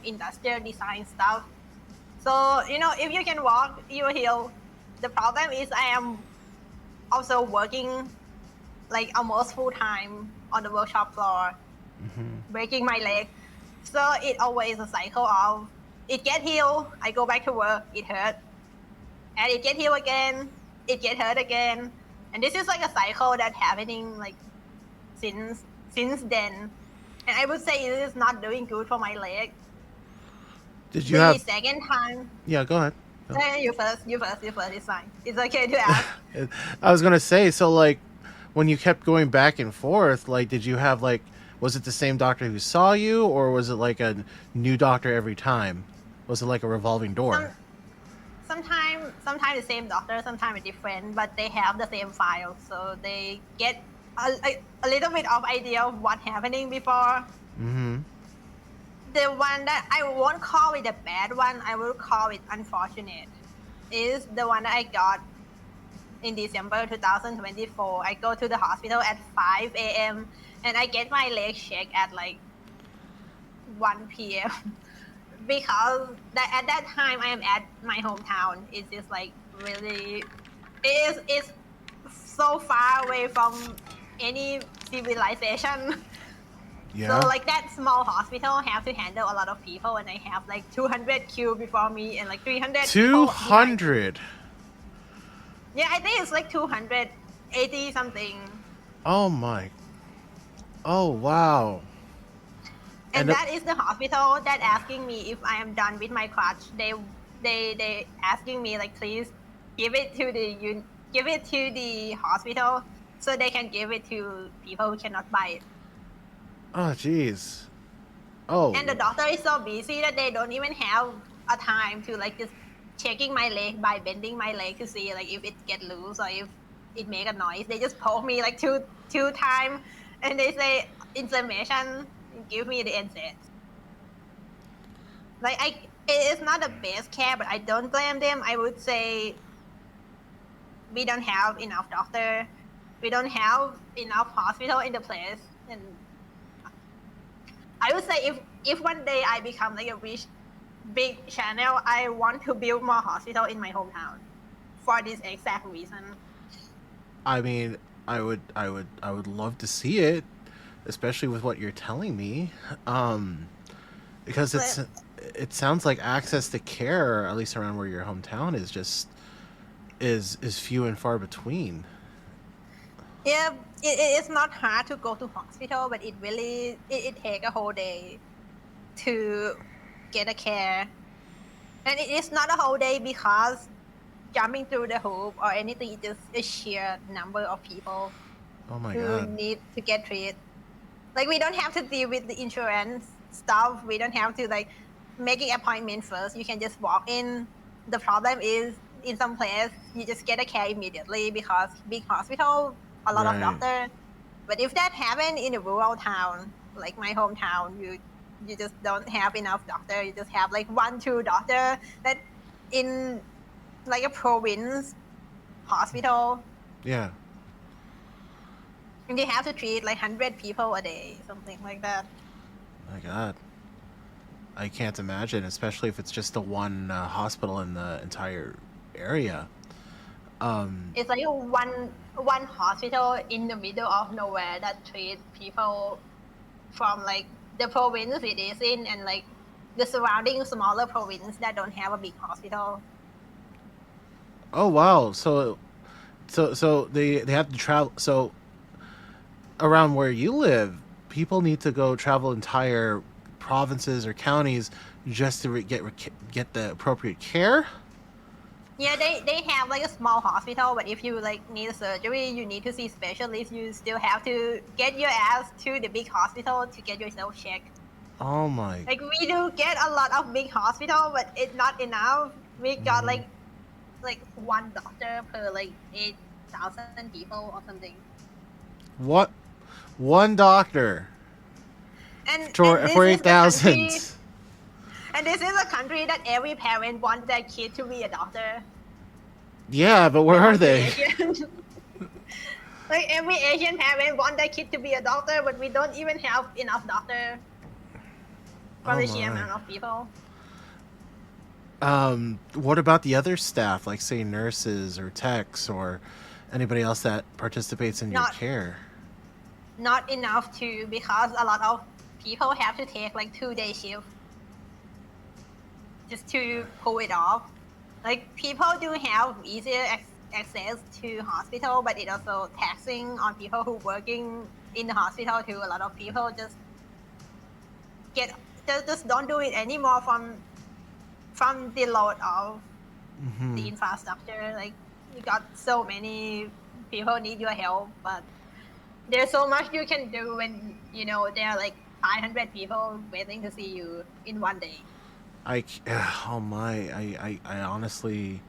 industrial design stuff. So, if you can walk, you will heal. The problem is I am also working like almost full time on the workshop floor, Mm-hmm. breaking my leg. So it always a cycle of it get healed, I go back to work, it hurt, and it get healed again, it get hurt again, and this is like a cycle that's happening like since then. And I would say it is not doing good for my leg. Did you The have? second time, Yeah, go ahead. Go. you first. It's fine. It's okay to ask. I was gonna say, so like, when you kept going back and forth, like, did you have like, was it the same doctor who saw you, or was it like a new doctor every time? Was it like a revolving Some door? sometimes the same doctor, sometimes different, but they have the same file, so they get a little bit of idea of what happening before. Mm-hmm. The one that I won't call it a bad one, I will call it unfortunate, is the one that I got in December 2024. I go to the hospital at 5 a.m. and I get my leg checked at like 1 p.m. because at that time I am at my hometown. It's just like really, it's so far away from any civilization. So Yeah. like that small hospital have to handle a lot of people, and I have like 200 queue before me and like 300 Two people behind me. hundred. Yeah, I think it's like 280 something. Oh my. Oh wow. And And that is the hospital that asking me if I am done with my crutch. They asking me like, please give it to give it to the hospital so they can give it to people who cannot buy it. oh jeez. Oh. And the doctor is so busy that they don't even have a time to like just checking my leg by bending my leg to see like if it get loose or if it make a noise. They just poke me like two time, and they say inflammation and give me the NSAIDs. Like it is not the best care, but I don't blame them. I would say we don't have enough doctor, we don't have enough hospital in the place, and I would say if one day I become like a rich big channel, I want to build more hospital in my hometown for this exact reason. I mean, I would love to see it, especially with what you're telling me, because But it sounds like access to care, at least around where your hometown is, just is few and far between. yeah, it is not hard to go to hospital, but it really it take a whole day to get a care. And it is not a whole day because jumping through the hoop or anything, it's just a sheer number of people Oh my who god. need to get treated. Like we don't have to deal with the insurance stuff. We don't have to like making appointment first. You can just walk in. The problem is in some place you just get a care immediately because big hospital, a lot of Right. doctor. But if that happen in a rural town, like my hometown, you just don't have enough doctor. You just have like one, two doctor that in like a province hospital. Yeah. And they have to treat like 100 people a day, something like that. My God. I can't imagine, especially if it's just the one hospital in the entire area. Um, It's like one hospital in the middle of nowhere that treats people from like the province it is in and like the surrounding smaller province that don't have a big hospital. oh wow. So they have to travel. So around where you live, people need to go travel entire provinces or counties just to get the appropriate care. Yeah, they have like a small hospital, but if you like need a surgery, you need to see specialists. You still have to get your ass to the big hospital to get yourself checked. Oh my. Like we do get a lot of big hospital, but it's not enough. We got Mhm. like one doctor per like 8,000 people or something. What? One doctor And for this is eight the thousand. country, and this is a country that every parent wants their kid to be a doctor. Yeah, but The where are country they? Asian. Like every Asian parent want their kid to be a doctor, but we don't even have enough doctor from Oh the sheer my. amount of people. What about the other staff, like say nurses or techs or anybody else that participates in your Not care? not enough to because a lot of people have to take like 2 day shift just to pull it off. Like people do have easier access to hospital, but it also taxing on people who working in the hospital too. A lot of people get just don't do it anymore from the load of Hmm. the infrastructure. Like you got so many people need your help, but there's so much you can do when you know there are like 500 people waiting to see you in one day. Oh my, I honestly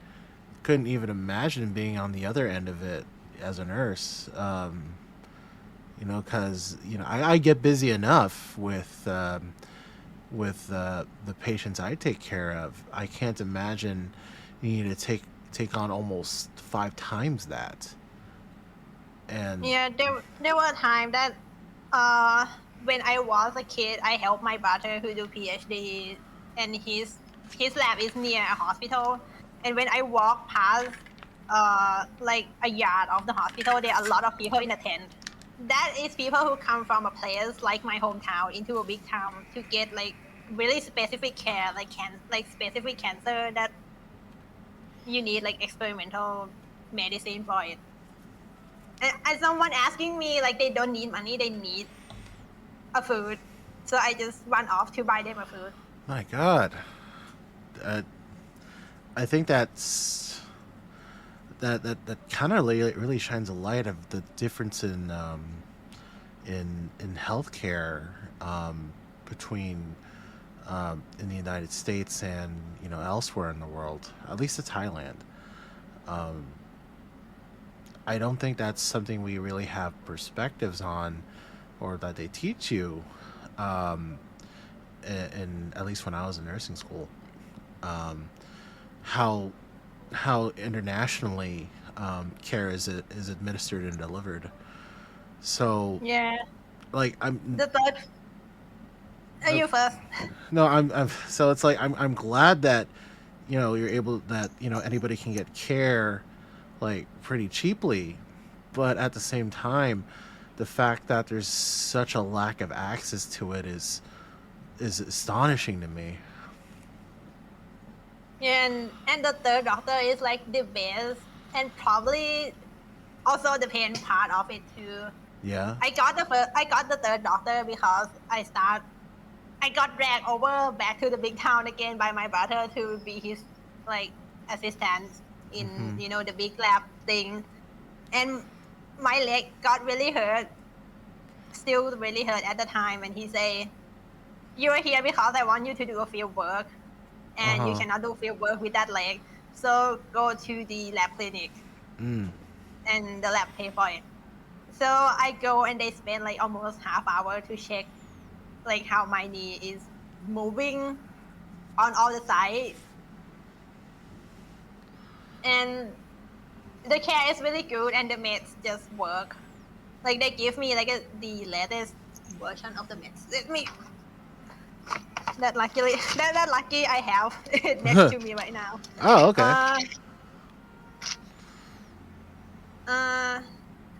couldn't even imagine being on the other end of it as a nurse. Because I get busy enough with the patients I take care of. I can't imagine you need to take on almost 5 times that. And Yeah, there were times that uh when I was a kid, I helped my brother who do PhD, and his lab is near a hospital. And when I walk past like a yard of the hospital, there are a lot of people in a tent. That is people who come from a place like my hometown into a big town to get like really specific care, like like specific cancer that you need like experimental medicine for it. And someone asking me like they don't need money, they need a food. So I just run off to buy them a food. my God, uh, I think that kind of really shines a light of the difference in healthcare between in the United States and elsewhere in the world, at least to Thailand. Um, I don't think that's something we really have perspectives on, or that they teach you. Um, in at least when I was in nursing school, um, how how internationally care is administered and delivered. So Yeah. like I'm The third uh, you first. no I'm so it's like I'm glad that you're able that anybody can get care like pretty cheaply, but at the same time, the fact that there's such a lack of access to it is astonishing to me. And the third doctor is like the best and probably also the pain part of it too. Yeah. I got the third doctor because I got dragged over back to the big town again by my brother to be his like assistant in Hmm. the big lab thing. And my leg got really hurt, still really hurt at the time, and he say, "You're here because I want you to do a field work, Uh and you huh. cannot do field work with that leg. So go to the lab clinic, Mm. and the lab pay for it." So I go, and they spend like almost half hour to check like how my knee is moving on all the sides. And the care is really good and the meds just work. Like they give me like the latest version of the meds. Let me that luckily that lucky I have it next to me right now. Oh, okay. Uh, uh,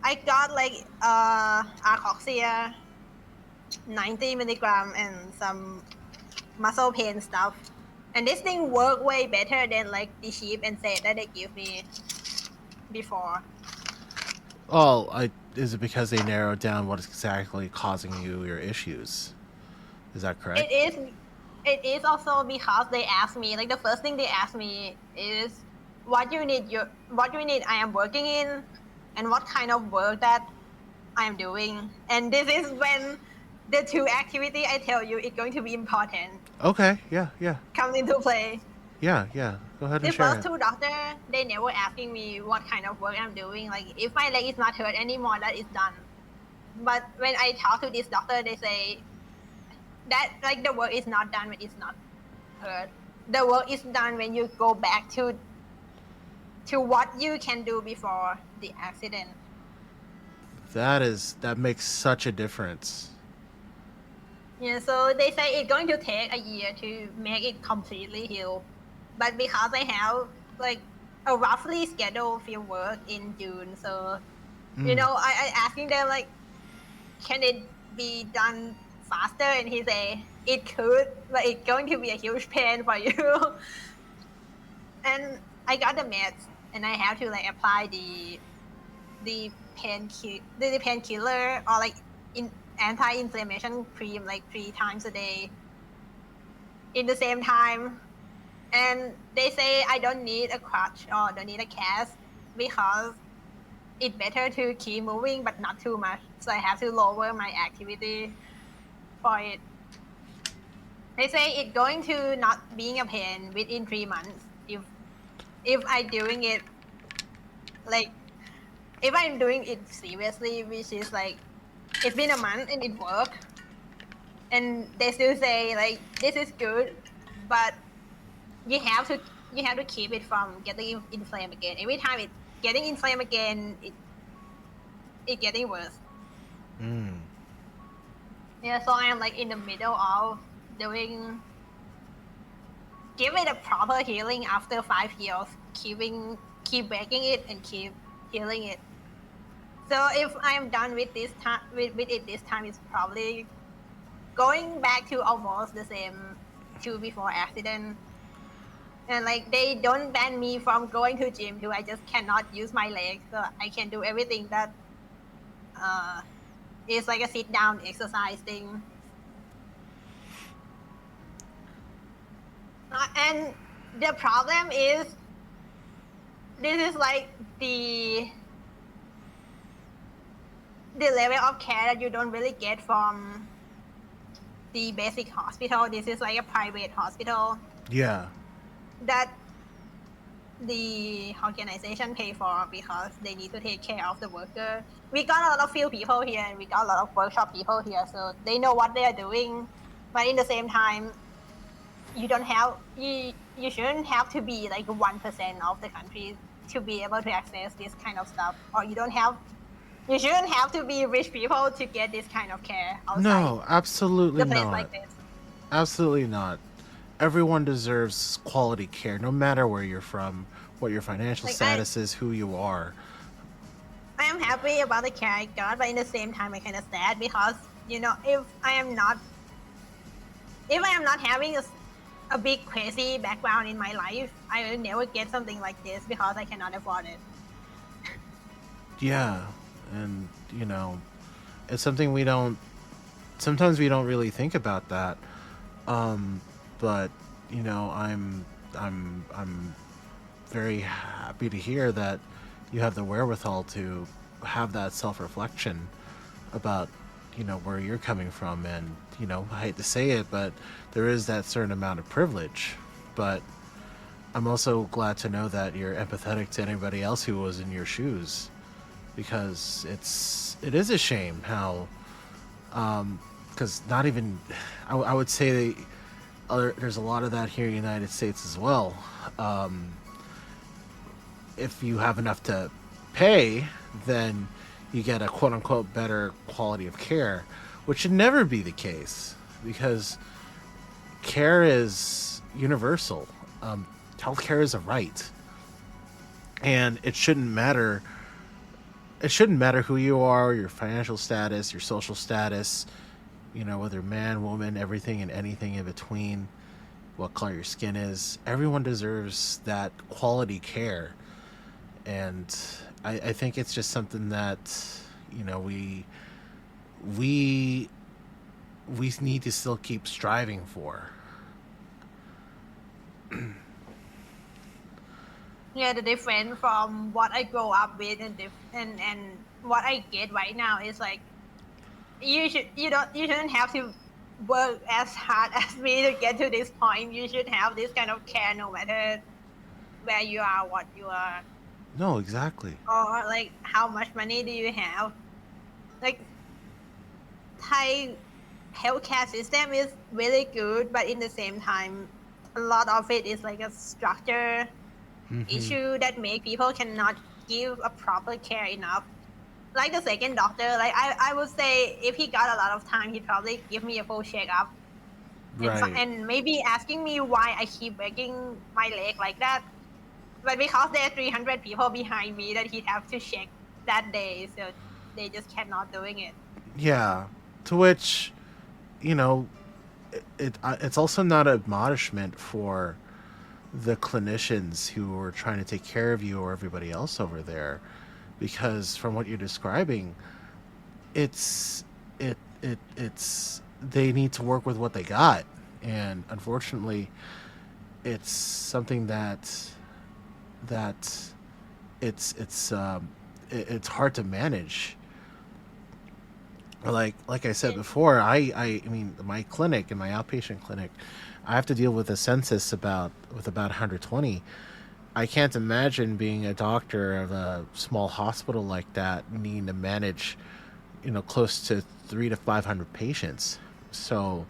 I got like Arcoxia 90 milligram and some muscle pain stuff. And this thing worked way better than like the cheap and said that they give me before. Oh, is it because they narrowed down what is exactly causing you your issues? Is that correct? It is. It is also because they asked me like the first thing they asked me is what unit I am working in, and what kind of work that I am doing. And this is when the two activity I tell you is going to be important Okay. Yeah. Yeah. comes into play. Yeah. Yeah. Go ahead and The share first it. two doctor they never asking me what kind of work I'm doing. Like if my leg is not hurt anymore, that is done. But when I talk to this doctor, they say that like the work is not done when it's not hurt. The work is done when you go back to what you can do before the accident. That makes such a difference. Yeah, so they say it's going to take a year to make it completely heal. But because I have like a roughly scheduled field work in June, so I asking them like, can it be done faster? And he say it could, but it's going to be a huge pain for you. And I got the meds, and I have to like apply the painkiller or like anti-inflammation cream like 3 times a day in the same time. And they say I don't need a crutch or don't need a cast because it's better to keep moving but not too much. So I have to lower my activity for it. They say it's going to not being a pain within 3 months if I doing it like if I'm doing it seriously, which is like it's been a month and it worked. And they still say like this is good, but you have to keep it from getting inflamed again. Every time it's getting inflamed again, it getting worse. Mm. Yeah, so I'm like in the middle of doing give it a proper healing after 5 years, keep breaking it and keep healing it. So if I'm done with this time with it this time, it's probably going back to almost the same to before accident. And like they don't ban me from going to gym too. I just cannot use my legs, so I can do everything that uh is like a sit down exercise thing. And the problem is this is like the level of care that you don't really get from the basic hospital. This is like a private hospital Yeah. that the organization pay for because they need to take care of the worker. We got a lot of field people here and we got a lot of workshop people here, so they know what they are doing. But in the same time, you don't have you shouldn't have to be like 1% of the country to be able to access this kind of stuff, or you shouldn't have to be rich people to get this kind of care outside No, absolutely the place like not. this. Absolutely not. Everyone deserves quality care, no matter where you're from, what your financial Like status is, who you are. I am happy about the care I got, but in the same time, I kind of sad because if I am not having a big crazy background in my life, I will never get something like this because I cannot afford it. Yeah, and it's something we don't. Sometimes we don't really think about that. But I'm very happy to hear that you have the wherewithal to have that self-reflection about where you're coming from. And I hate to say it, but there is that certain amount of privilege. But I'm also glad to know that you're empathetic to anybody else who was in your shoes, because it is a shame how because not even I would say there's a lot of that here in the United States as well. if you have enough to pay, then you get a quote unquote better quality of care, which should never be the case because care is universal. Healthcare is a right, and it shouldn't matter. It shouldn't matter who you are, your financial status, your social status, whether man, woman, everything and anything in between, what color your skin is. Everyone deserves that quality care. And I think it's just something that, we we need to still keep striving for. Yeah, the difference from what I grow up with and what I get right now is like you shouldn't have to work as hard as me to get to this point. You should have this kind of care no matter where you are, what you are, No, exactly. or like how much money do you have. Like Thai healthcare system is really good, but in the same time, a lot of it is like a structure Hmm. issue that make people cannot give a proper care enough. Like the second doctor, like I would say if he got a lot of time, he'd probably give me a full checkup Right. and maybe asking me why I keep breaking my leg like that. But because there are 300 people behind me that he'd have to check that day, so they just cannot doing it. Yeah. To which, you know, it's also not an admonishment for the clinicians who are trying to take care of you or everybody else over there, because from what you're describing, it's it's they need to work with what they got, and unfortunately, it's something that it's hard to manage. Like I said before, I mean my clinic, in my outpatient clinic, I have to deal with a census with about 120. I can't imagine being a doctor of a small hospital like that needing to manage, close to 300 to 500 patients. So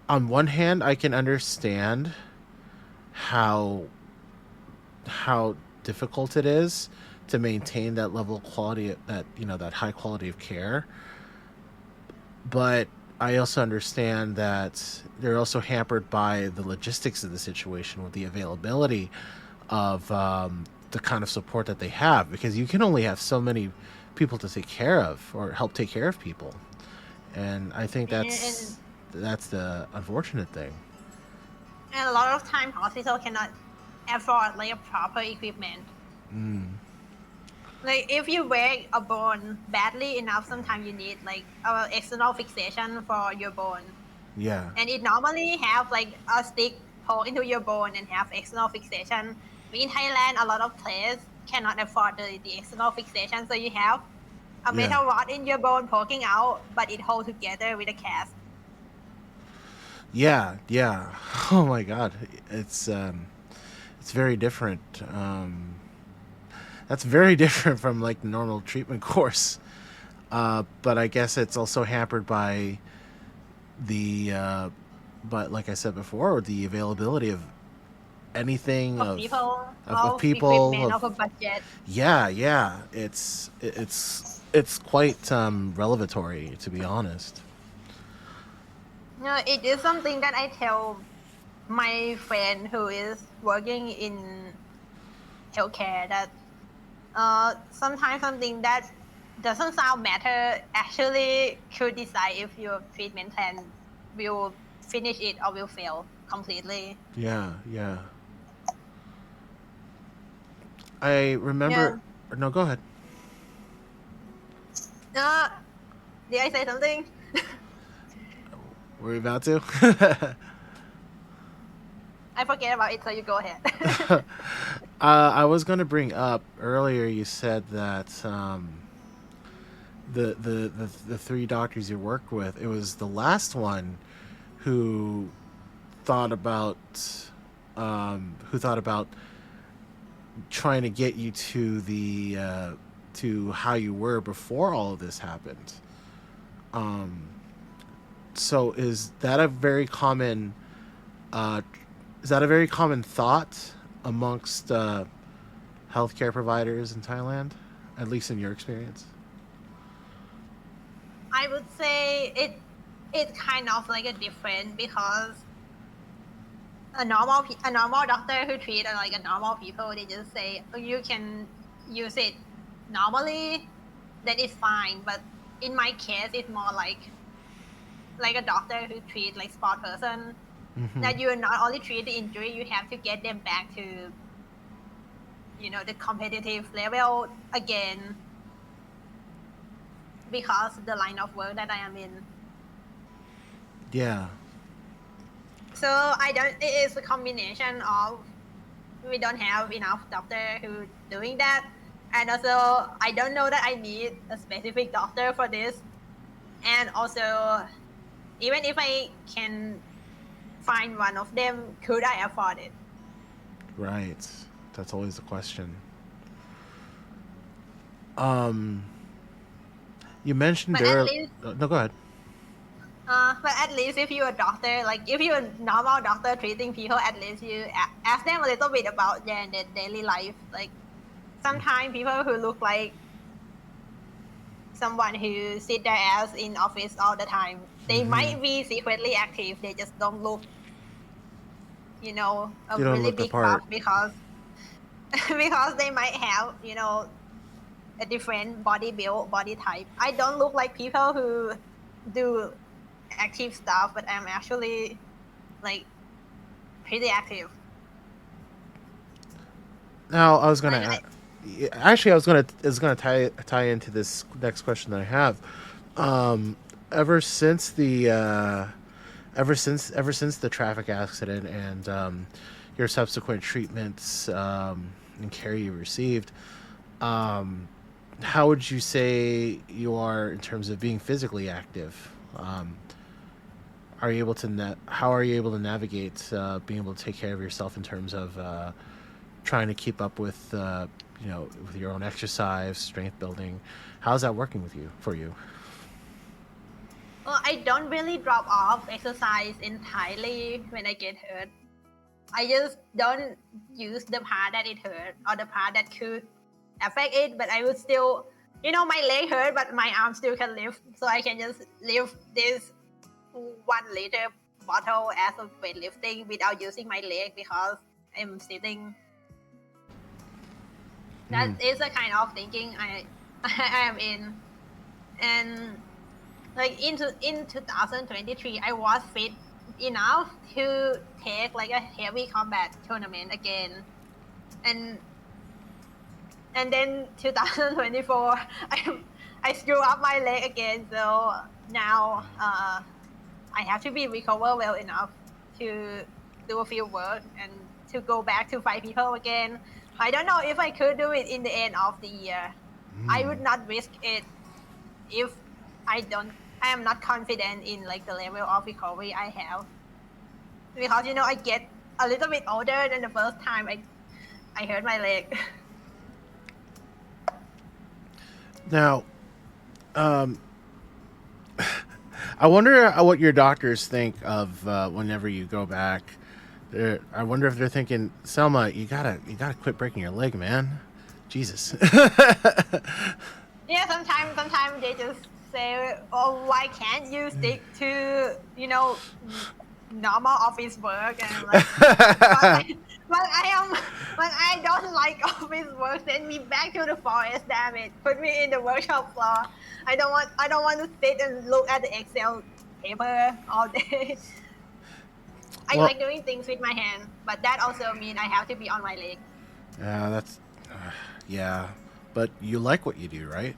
on one hand, I can understand how how difficult it is to maintain that level of quality, that high quality of care. But I also understand that they're also hampered by the logistics of the situation with the availability of the kind of support that they have, because you can only have so many people to take care of or help take care of people. And I think And that's the unfortunate thing. and a lot of time hospital cannot afford like a proper equipment. Mm, Like if you break a bone badly enough, sometimes you need like a external fixation for your bone. yeah. And it normally have like a stick poke into your bone and have external fixation. But in Thailand, a lot of places cannot afford the external fixation, so you have a Yeah. metal rod in your bone poking out, but it holds together with a cast. Yeah, yeah. Oh my god. It's very different. That's very different from like the normal treatment course. But I guess it's also hampered by the but like I said before, the availability of anything Of people, of of people equipment, of of a budget. yeah. It's quite revelatory, to be honest. No, it is something that I tell my friend who is working in healthcare that sometimes something that doesn't sound matter actually could decide if your treatment plan will finish it or will fail completely. Yeah, yeah. I Yeah. remember. No, go ahead. Uh, did I say something? Were we about to? I forget about it, so you go ahead. I was going to bring up earlier. You said that the three doctors you worked with, it was the last one who thought about who thought about trying to get you to how you were before all of this happened. Um, so uh, is that a very common thought amongst healthcare providers in Thailand, at least in your experience? I would say it's kind of like a different because a normal doctor who treat like a normal people, they just say, oh, you can use it normally, that is fine. But in my case, it's more like a doctor who treat like sport person, Mm-hmm. that you not only treat the injury, you have to get them back to the competitive level again, because the line of work that I am in. Yeah. So I don't. It is a combination of we don't have enough doctor who doing that, and also I don't know that I need a specific doctor for this, and also even if I can find one of them, could I afford it? Right. That's always the question. Um, you mentioned But at earlier. least No, go ahead. If you're a doctor, like if you're a normal doctor treating people, at least you ask them a little bit about their daily life. Like sometimes people who look like someone who sit their ass in office all the time, they Mm-hmm. might be secretly active. They just don't look, a You don't really look the big buff part. because because they might have, a different body build, body type. I don't look like people who do active stuff, but I'm actually like pretty active. Now, I was Like gonna. Actually, I was gonna tie into this next question that I have. Um, ever since the ever since the traffic accident and your subsequent treatments and care you received, um, how would you say you are in terms of being physically active? Are you able to how are you able to navigate being able to take care of yourself in terms of trying to keep up with with your own exercise, strength building? How's that working with you for you? well, I don't really drop off exercise entirely when I get hurt. I just don't use the part that it hurt or the part that could affect it, but I would still, my leg hurt, but my arm still can lift, so I can just lift this 1 liter bottle as a weightlifting without using my leg because I'm sitting. Mm. That is the kind of thinking I I am in, and like in 2023, I was fit enough to take like a heavy combat tournament again, and then 2024, I screw up my leg again, so now I have to be recover well enough to do a field work and to go back to fight people again. I don't know if I could do it in the end of the year. I Mm. would not risk it if I am not confident in like the level of recovery I have, because I get a little bit older than the first time I hurt my leg. Now, um, I wonder what your doctors think of whenever you go back. I wonder if they're thinking, Selma, you gotta quit breaking your leg, man. Jesus. Yeah, sometimes they just say, "Oh, why can't you stick to normal office work?" And I'm like, but but I am but I don't like office work. Send me back to the forest, damn it. Put me in the workshop floor. I don't want to sit and look at the Excel paper all day. I Well, like doing things with my hand, but that also means I have to be on my leg. yeah, that's yeah, but you like what you do, right?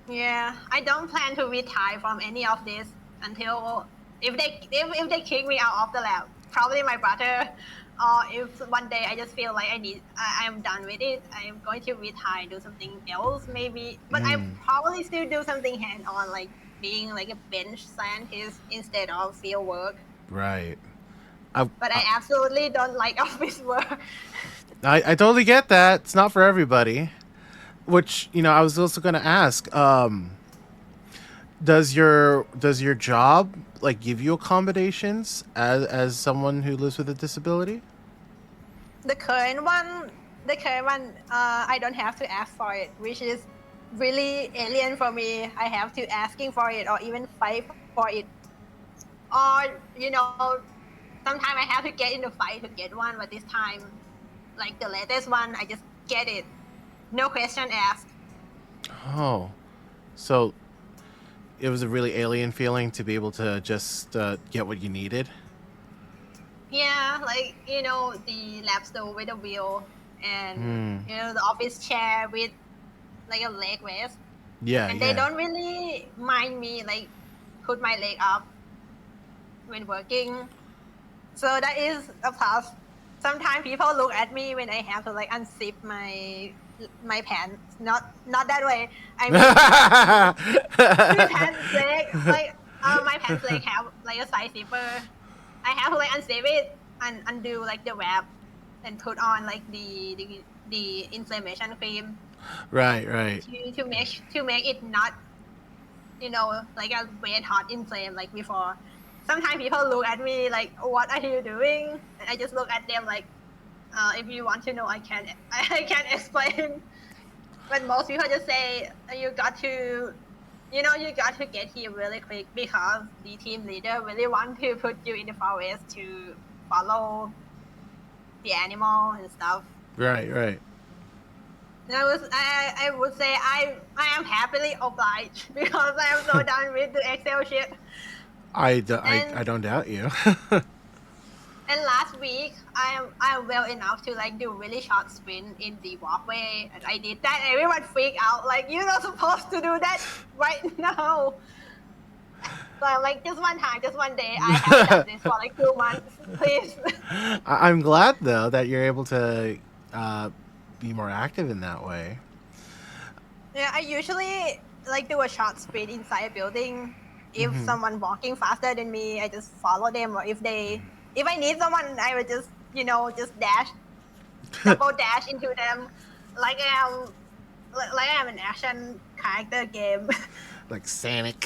Yeah, I don't plan to retire from any of this until if they kick me out of the lab. Probably my brother, or if one day I just feel like I'm done with it, I'm going to retire, do something else maybe. But I Mm, probably still do something hand on, like being like a bench scientist instead of field work. right. I, But I I absolutely don't like office work. I totally get that. It's not for everybody. Which I was also going to ask. Does your job like give you accommodations as someone who lives with a disability? The current one, the current one, I don't have to ask for it, which is really alien for me. I have to asking for it or even fight for it, or sometimes I have to get in the fight to get one. But this time, like the latest one, I just get it, no question asked. Oh, so it was a really alien feeling to be able to just get what you needed. Yeah, like the lap stool with a wheel, and Hmm. the office chair with like a leg rest, Yeah, and they yeah. don't really mind me like put my leg up when working. So that is a plus. Sometimes people look at me when I have to like unzip my pants. Not that way. I mean my pants leg, like my pants leg have like a side zipper. I have to like unzip it and undo like the wrap and put on like the inflammation cream Right, right. to make it not like a red hot inflame like before. Sometimes people look at me like, "What are you doing?" And I just look at them like, "If you want to know, I can I can explain." But most people just say, you got to get here really quick because the team leader really want to put you in the forest to follow the animal and stuff. Right, right. And I would say I am happily obliged because I am so done with the Excel sheet. I And don't doubt you. and last week I'm well enough to like do really short sprint in the walkway, and I did that. Everyone freaked out like you're not supposed to do that right now. So I'm like, just one time, just one day. I have done this for like 2 months, please. I'm glad though that you're able to uh, be more active in that way. Yeah, I usually like do a short sprint inside a building. If Hmm. someone walking faster than me, I just follow them. Or if I need someone, I would just just double dash into them, like I am like I am an action character game. Like Sonic.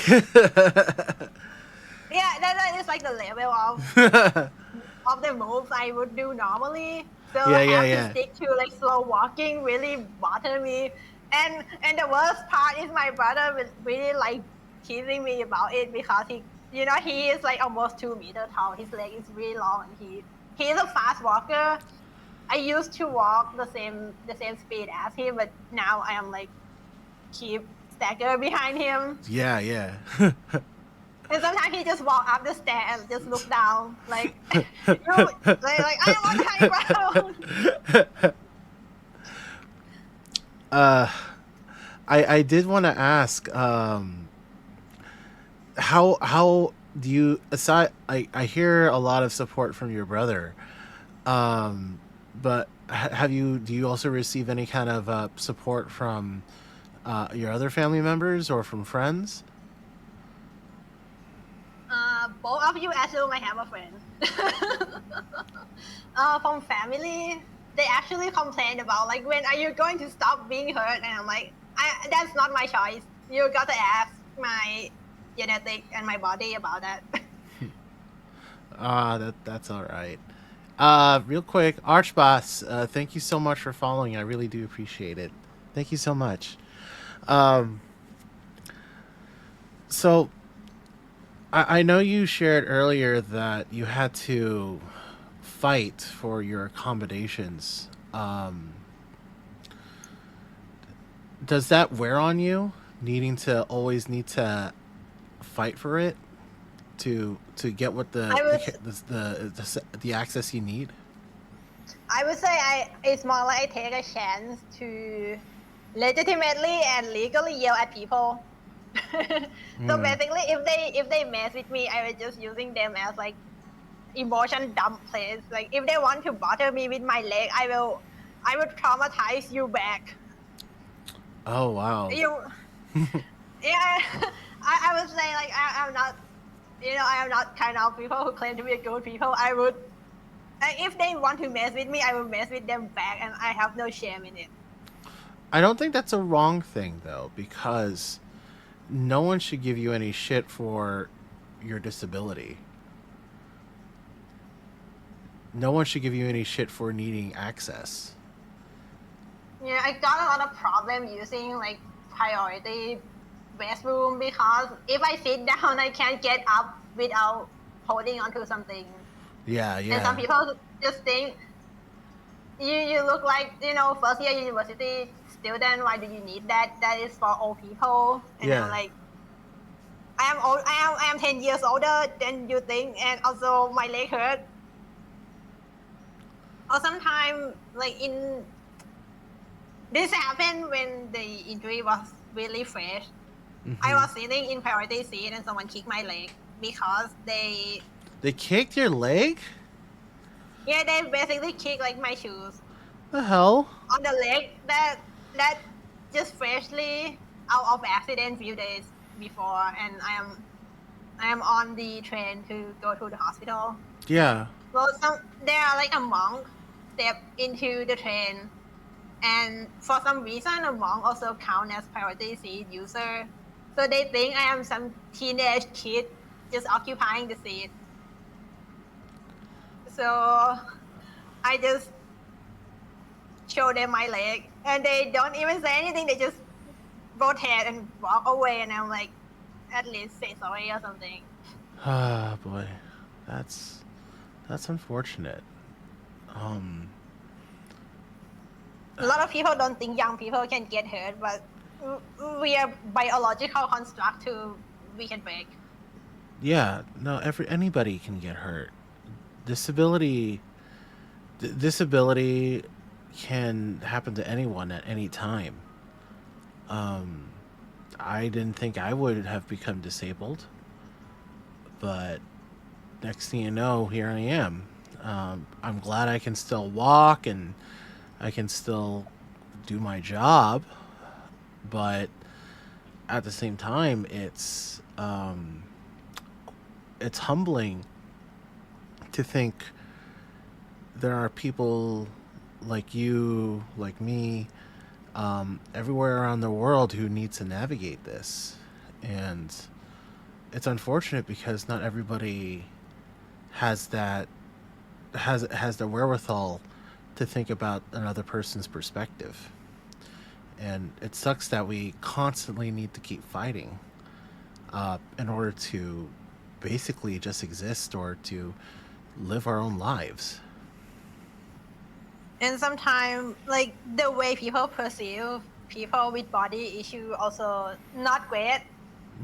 Yeah, that is like the level of the moves I would do normally. So Yeah, I yeah, have to yeah. stick to like slow walking really bother me. And the worst part is my brother was really like teasing me about it because he is like almost 2 meters tall. His leg is really long and he is a fast walker. I used to walk the same speed as him, but now I am like keep stagger behind him. Yeah, yeah. And sometimes he just walk up the stair and just look down, like like I am on high ground. uh, I did want to ask, how do you aside? I hear a lot of support from your brother, but have you do you also receive any kind of support from your other family members or from friends? Both of you assume I have a friend. From family, they actually complain about like when are you going to stop being hurt, and I'm like, that's not my choice. You got to ask my genetic and my body about that. That's all right. Real quick, Archboss, thank you so much for following. I really do appreciate it. Thank you so much. Um, so I know you shared earlier that you had to fight for your accommodations. Does that wear on you? Needing to always need to fight for it to get what I was the access you need? I would say it's more like I take a chance to legitimately and legally yell at people. So Mm. basically, if they mess with me, I was just using them as like emotion dump plays. Like if they want to bother me with my leg, I would traumatize you back. Oh wow. You yeah, I would say like I'm not I am not kind of people who claim to be good people. I would if they want to mess with me, I will mess with them back, and I have no shame in it. I don't think that's a wrong thing though, because no one should give you any shit for your disability. No one should give you any shit for needing access. Yeah, I got a lot of problem using like priority restroom because if I sit down, I can't get up without holding onto something. Yeah, And some yeah. people just think you look like first year university student. Why do you need that? That is for old people. And I'm Yeah. like, I am old. I am 10 years older than you think, and also my leg hurt. Or sometimes like in this happened when the injury was really fresh. I Hmm. was sitting in priority seat and someone kicked my leg because They kicked your leg? they basically kicked like my shoes The hell? on the leg that just freshly out of accident few days before, and I am on the train to go to the hospital. Yeah. Well, there are like a monk step into the train, and for some reason a monk also count as priority seat user, so they think I am some teenage kid just occupying the seat. So I just show them my leg, and they don't even say anything. They just rotate and walk away, and I'm like, at least say sorry or something. Ah, boy. That's that's unfortunate. Um A lot of people don't think young people can get hurt, but we are biological construct to we can break. yeah, no, anybody can get hurt. Disability disability can happen to anyone at any time. Um I didn't think I would have become disabled, but next thing you know, here I am. I'm glad I can still walk and I can still do my job, but at the same time, it's humbling to think there are people like you, like me, everywhere around the world who need to navigate this, and it's unfortunate because not everybody has that has the wherewithal to think about another person's perspective. And it sucks that we constantly need to keep fighting in order to basically just exist or to live our own lives. And sometimes, like the way people perceive people with body issue also not great.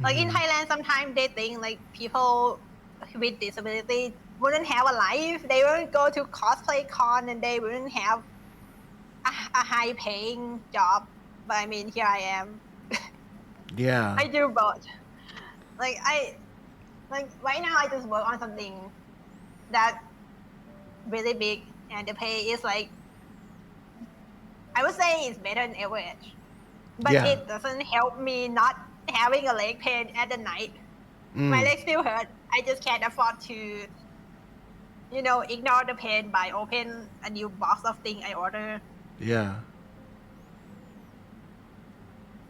Like in Hmm. Thailand, sometimes they think like people with disability wouldn't have a life. They wouldn't go to cosplay con and they wouldn't have a high paying job. But I mean, here I am. Yeah, I do both. Like right now, I just work on something that really big, and the pay is like I would say it's better than average. But yeah. it doesn't help me not having a leg pain at the night. My Mm, leg still hurt. I just can't afford to ignore the pain by open a new box of things I order. yeah.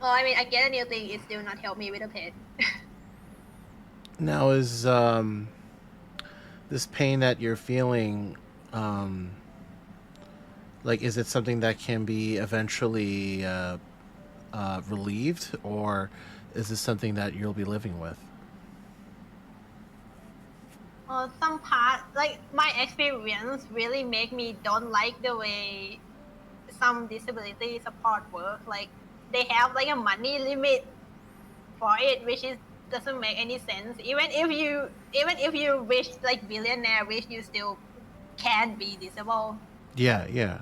Well, I mean, I get a new thing, it still not help me with the pain. Now, is this pain that you're feeling, um, like, is it something that can be eventually relieved, or is this something that you'll be living with? Some part, like my experience, really make me don't like the way some disability support work. Like they have like a money limit for it, which is doesn't make any sense. Even if you wish like billionaire wish, you still can be disabled. Yeah, yeah.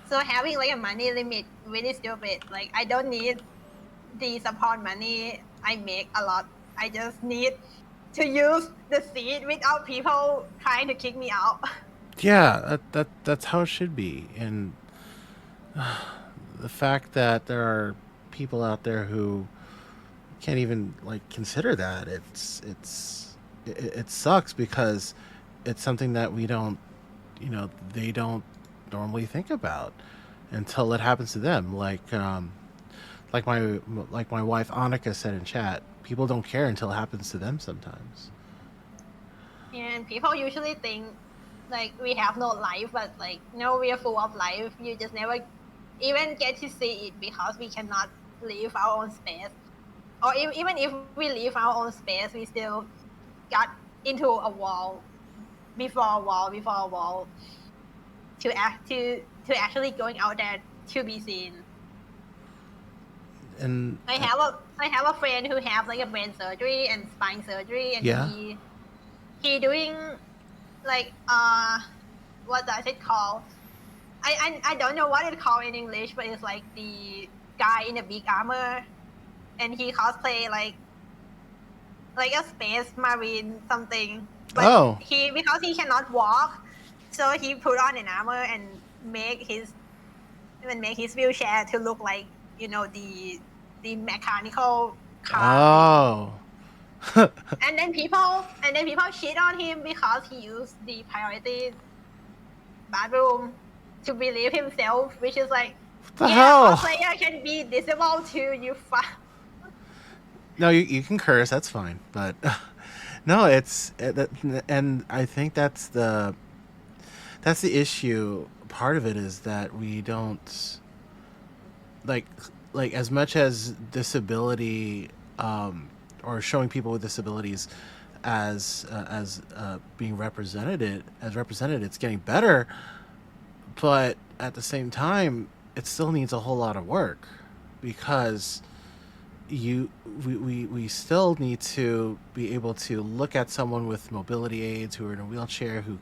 So having like a money limit really stupid. Like I don't need the support money. I make a lot. I just need to use the seat without people trying to kick me out. Yeah, that's how it should be. And the fact that there are people out there who can't even like consider that, it sucks because it's something that we don't, they don't normally think about until it happens to them. Like my wife Annika said in chat, people don't care until it happens to them sometimes. And people usually think like we have no life, but like no, we are full of life. You just never even get to see it because we cannot leave our own space. Or even if we leave our own space, we still got into a wall before a wall to actually going out there to be seen. And I have a friend who have like a brain surgery and spine surgery, and yeah. he doing like what does it call? I don't know what it's called in English, but it's like the guy in a big armor, and he cosplay like a space marine something. But Oh. he because he cannot walk, so he put on an armor and make his wheelchair to look like the mechanical car thing. Oh. And then people shit on him because he used the priority bathroom to relieve himself, which is like, What the yeah, hell? cosplayer can be disabled too. No, you can curse. That's fine. But no, and I think that's the issue. Part of it is that we don't like as much as disability, or showing people with disabilities as being represented. It's getting better, but at the same time, it still needs a whole lot of work because we still need to be able to look at someone with mobility aids who are in a wheelchair who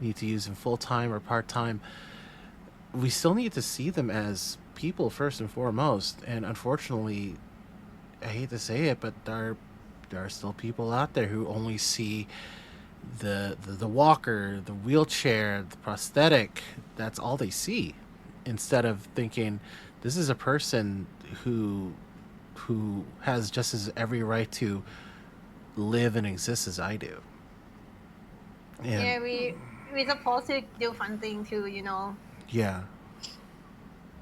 need to use them full time or part time. We still need to see them as people first and foremost. And unfortunately, I hate to say it, but there are still people out there who only see the walker, the wheelchair, the prosthetic. That's all they see, instead of thinking this is a person who has just as every right to live and exist as I do. And Yeah, we supposed to do fun thing too, yeah,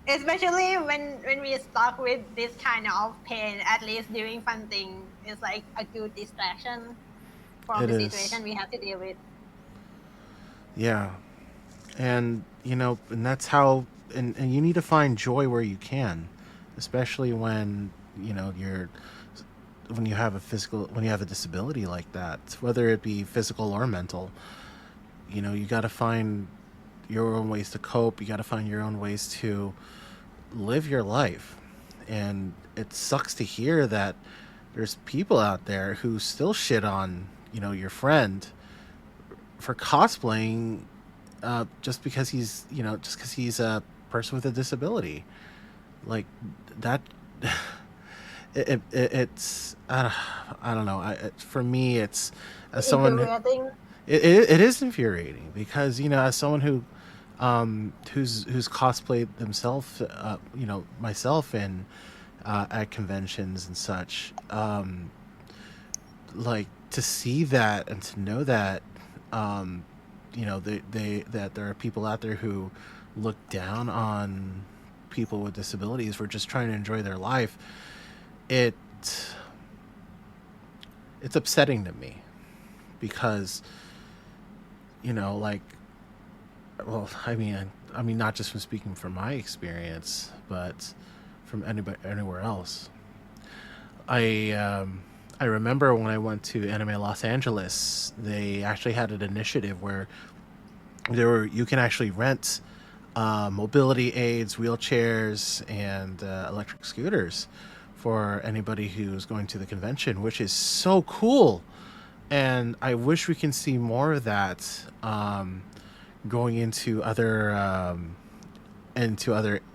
especially when we stuck with this kind of pain. At least doing fun thing is like a good distraction from it the is. situation we have to deal with. Yeah, and and that's how. And you need to find joy where you can, especially when you're when you have a disability like that, whether it be physical or mental. You got to find your own ways to cope. You got to find your own ways to live your life. And it sucks to hear that there's people out there who still shit on your friend for cosplaying, just because he's a person with a disability, like that. It's I don't know. For me, it's as someone. Infuriating. It is infuriating because as someone who's cosplayed themselves, myself in at conventions and such, like to see that and to know that, that there are people out there who look down on people with disabilities for just trying to enjoy their life. It it's upsetting to me because like, well, I mean, not just from speaking from my experience, but from anybody anywhere else. I remember when I went to Anime Los Angeles, they actually had an initiative where you can actually rent mobility aids, wheelchairs, and electric scooters for anybody who's going to the convention, which is so cool. And I wish we can see more of that, going into other,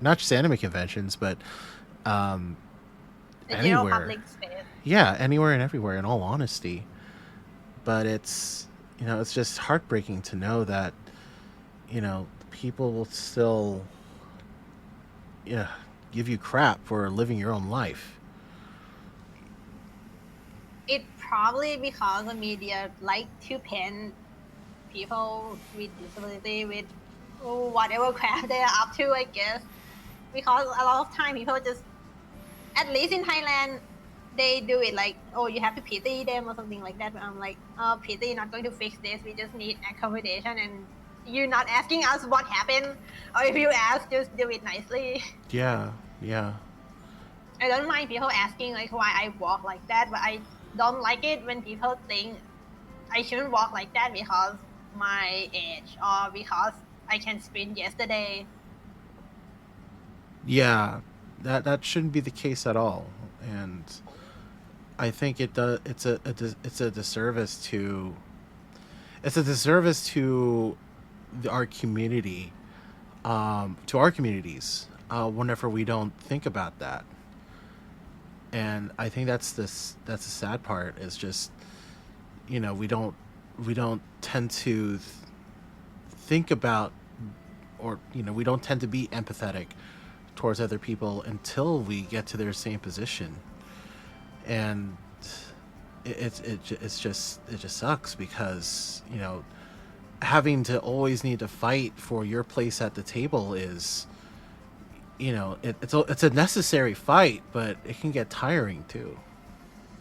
not just anime conventions, but um, The general anywhere. public space. Yeah, anywhere and everywhere. In all honesty, but it's just heartbreaking to know that people will still, yeah, give you crap for living your own life. It probably because the media like to paint people with disability with whatever crap they're up to, I guess. Because a lot of time people just, at least in Thailand, they do it like, oh, you have to pity them or something like that. But I'm like, oh, pity not going to fix this. We just need accommodation, and you're not asking us what happened, or if you ask, just do it nicely. Yeah, yeah, I don't mind people asking like why I walk like that, but I don't like it when people think I shouldn't walk like that because my age or because I can sprint yesterday. yeah. That shouldn't be the case at all, and I think it does. It's a disservice to our community, to our communities, whenever we don't think about that. And I think that's the sad part is just, we don't tend to think about, or we don't tend to be empathetic towards other people until we get to their same position. And it just sucks because having to always need to fight for your place at the table is, it's a necessary fight, but it can get tiring too.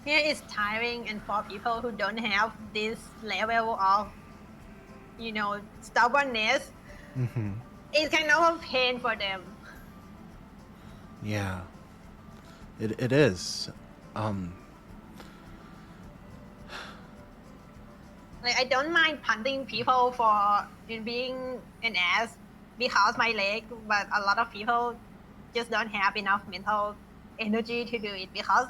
Yeah, it's tiring, and for people who don't have this level of, stubbornness, Mm-hmm. it's kind of a pain for them. Yeah, it is. Um, Like I don't mind punting people for being an ass because my leg, but a lot of people just don't have enough mental energy to do it because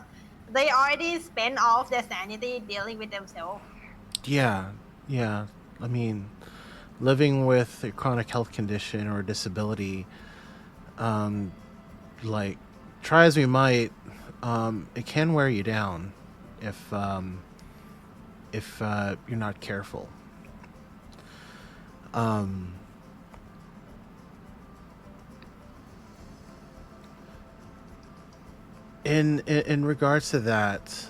they already spend all of their sanity dealing with themselves. yeah, yeah. I mean, living with a chronic health condition or disability, um, like try as we might, it can wear you down if you're not careful. Um, in regards to that,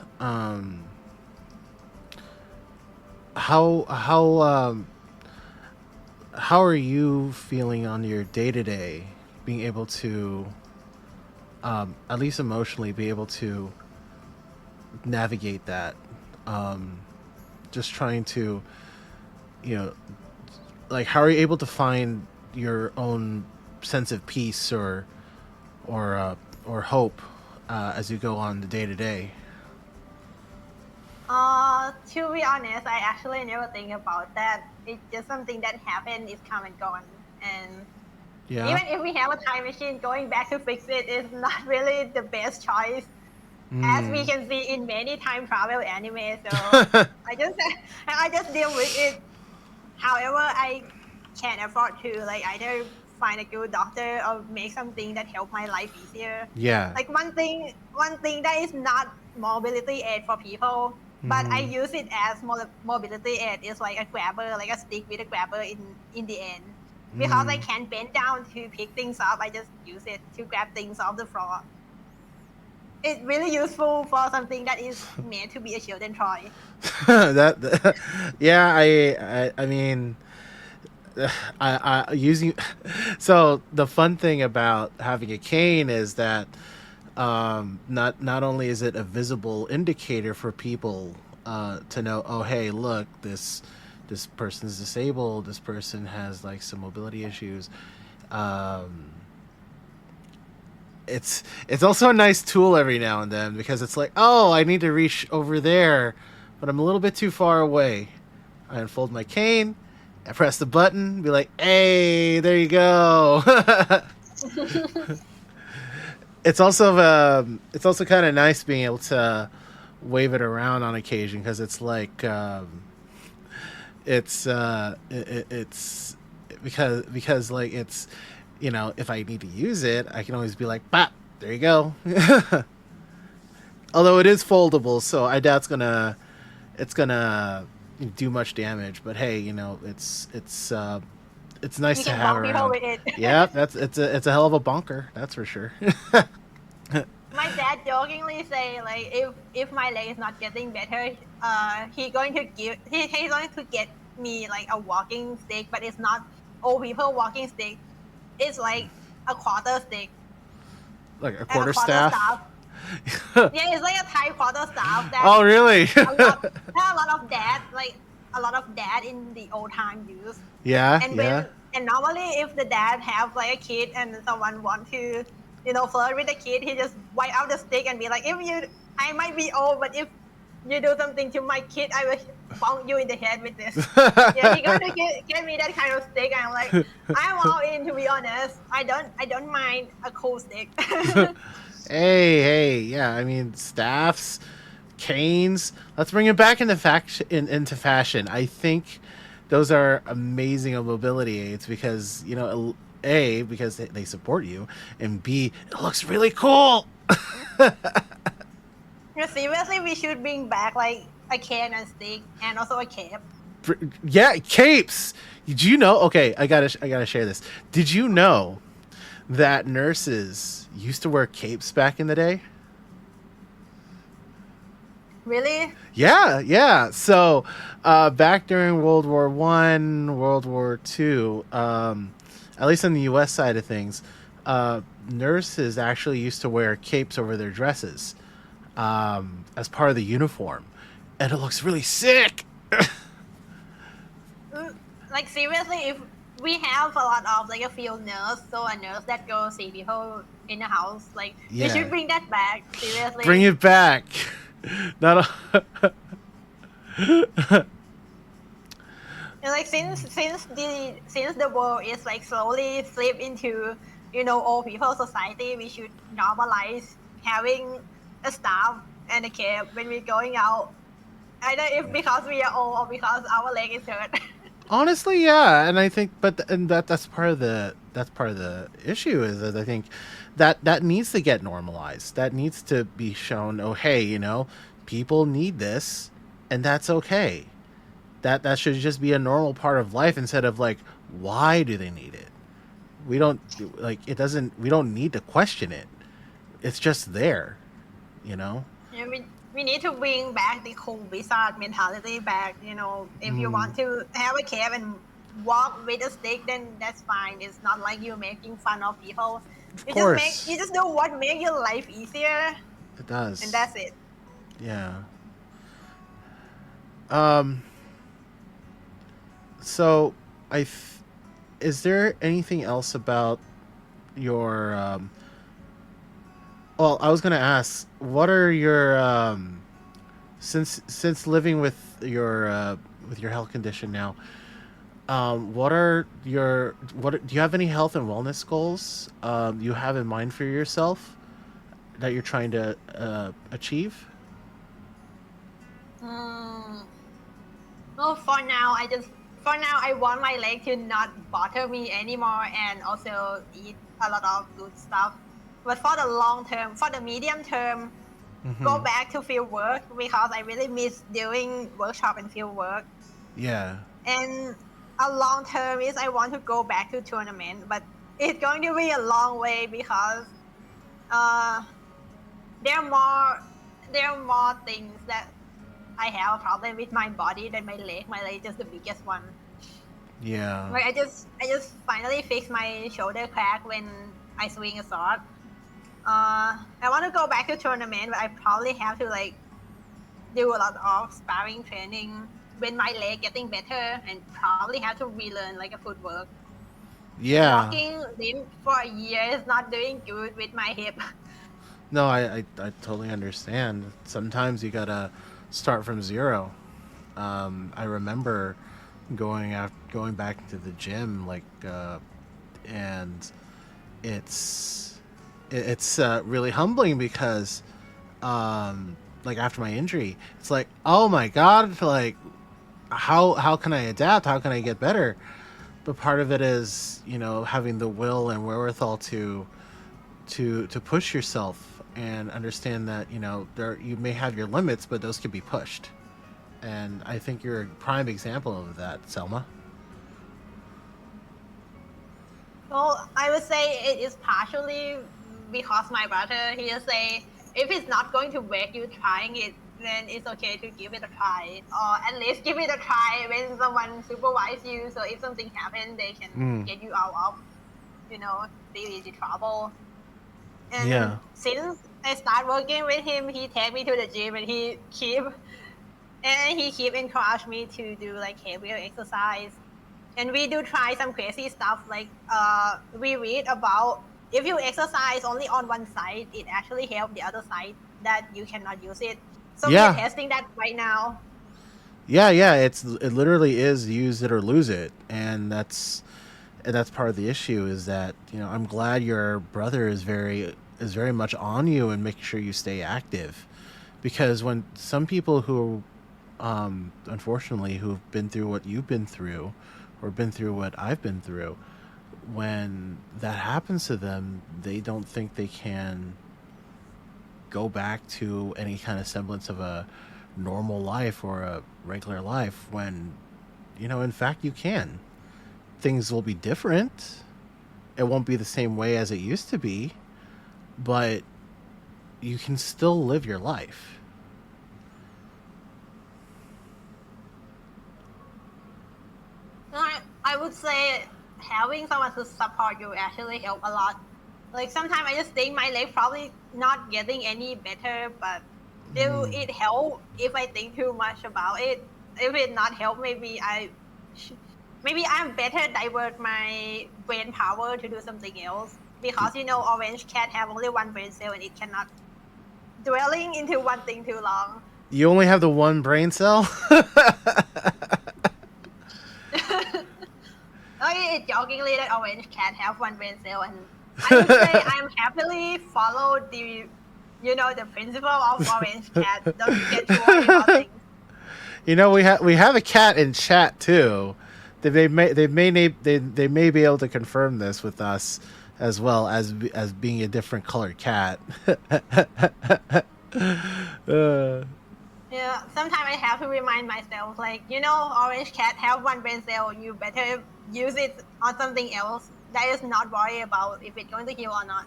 how how um, how are you feeling on your day to day, being able to, at least emotionally, be able to navigate that? Um, just trying to, you know, like how are you able to find your own sense of peace or hope as you go on the day to day? To be honest, I actually never think about that. It's just something that happened, is come and gone. And Yeah. even if we have a time machine, going back to fix it is not really the best choice, as we Mm. can see in many time travel anime. So I just I just deal with it. However, I can afford to like either find a good doctor or make something that help my life easier. Yeah. Like one thing that is not mobility aid for people, but I Mm. use it as mobility aid is like a grabber, like a stick with a grabber in the end. Because I Mm. can't bend down to pick things up, I just use it to grab things off the floor. It's really useful for something that is meant to be a children toy. Yeah, I mean, I using so the fun thing about having a cane is that, not only is it a visible indicator for people, to know, oh hey, look, this person's disabled, this person has like some mobility issues. um it's also a nice tool every now and then because it's like, oh, I need to reach over there, but I'm a little bit too far away. I unfold my cane, I press the button, be like, hey, there you go. It's also kind of nice being able to wave it around on occasion because it's like, it's because like it's, if I need to use it, I can always be like, bop, there you go. Although it is foldable, so I doubt it's gonna do much damage. But hey, it's nice You to can have bonk people around. with it. Yeah, it's a hell of a bonker, that's for sure. My dad jokingly say like if my leg is not getting better, he's going to get me like a walking stick, but it's not old people walking stick. It's like a quarter stick, Like a a quarter quarter staff. staff. Yeah, it's like a Thai quarter staff that Oh, really? a lot, there are a lot of dad, like a lot of dad in the old time use. Yeah, And yeah. and normally if the dad have like a kid and someone want to, flirt with the kid, he just wipe out the stick and be like, I might be old, but if you do something to my kid, I will bonk you in the head with this. Yeah, he gonna give me that kind of stick. And I'm like, I'm all in, to be honest. I don't mind a cool stick. Hey, yeah. I mean, staffs, canes. Let's bring it back into fashion. I think those are amazing mobility aids because a because they support you, and B it looks really cool. Seriously, we should bring back like a can and stick and also a cape. Yeah, capes. Did you know? Okay, I gotta share this. Did you know that nurses used to wear capes back in the day? Really? Yeah, yeah. So, back during World War I, World War II, at least on the U.S. side of things, nurses actually used to wear capes over their dresses as part of the uniform, and it looks really sick. Mm, Like seriously, if we have a lot of like a field nurse, so a nurse that goes see people in the house, like we should Yeah, bring that back. bring Seriously. it back. Not And like since the world is like slowly slip into old people society, we should normalize having a staff and a cape when we're going out. Either if because we are old or because our leg is hurt. Honestly, yeah, and I think, and that's part of the issue is that I think that needs to get normalized. That needs to be shown. Oh, hey, people need this, and that's okay. That should just be a normal part of life instead of like, why do they need it? We don't like it. Doesn't We don't need to question it. It's just there, you know. Yeah, we need to bring back the cool wizard mentality back. If you Mm, want to have a cave and walk with a stick, then that's fine. It's not like you're making fun of people. of You course, just do what make your life easier, it and does. that's it. Yeah. Um. So, I is there anything else about your well, I was going to ask, what are your since living with your health condition now, what are your do you have any health and wellness goals you have in mind for yourself that you're trying to achieve? Mm. Well, for now I want my leg to not bother me anymore, and also eat a lot of good stuff. But for the long term, for the medium term, go Mm-hmm. back to field work because I really miss doing workshop and field work. Yeah. And a long term is I want to go back to tournament, but it's going to be a long way because uh, there are more things that I have a problem with my body than my leg. My leg is just the biggest one. Yeah. Like I just finally fixed my shoulder crack when I swing a sword. I want to go back to tournament, but I probably have to like do a lot of sparring training when my leg getting better, and probably have to relearn like a footwork. Yeah. Walking limp for a year is not doing good with my hip. No, I totally understand. Sometimes you gotta start from zero. I remember going back to the gym, like, and it's it's really humbling because, like after my injury, it's like, oh my god, like how can I adapt? How can I get better? But part of it is having the will and wherewithal to push yourself and understand that there you may have your limits, but those can be pushed. And I think you're a prime example of that, Selma. Well, I would say it is partially because my brother, he just say if it's not going to work you trying it, then it's okay to give it a try, or at least give it a try when someone supervise you. So if something happens, they can Mm. get you out of, you know, the trouble. And Yeah. since I start working with him, he take me to the gym and he keep encourage me to do like heavier exercise. And we do try some crazy stuff like we read about if you exercise only on one side, it actually help the other side that you cannot use it. So we are Yeah. testing that right now. Yeah. It literally is use it or lose it, and that's part of the issue is that I'm glad your brother is very much on you and making sure you stay active, because when some people who unfortunately who've been through what you've been through or been through what I've been through, when that happens to them, they don't think they can go back to any kind of semblance of a normal life or a regular life when in fact you can. Things will be different. It won't be the same way as it used to be, but you can still live your life. I would say having someone to support you actually help a lot. Like sometimes I just think my leg probably not getting any better, but it help if I think too much about it. If it not help, maybe I'm better divert my brain power to do something else because orange cat have only one brain cell and it cannot dwelling into one thing too long. You only have the one brain cell? Okay, jokingly, that orange cat have one brain cell, and I would say I'm happily follow the principle of orange cat. Don't get too worried about things. We have a cat in chat too. They may be able to confirm this with us as well as being a different colored cat. uh, Yeah, sometimes I have to remind myself, like, orange cat have one brain cell. You better use it on something else. That is not worry about if it's going to heal or not.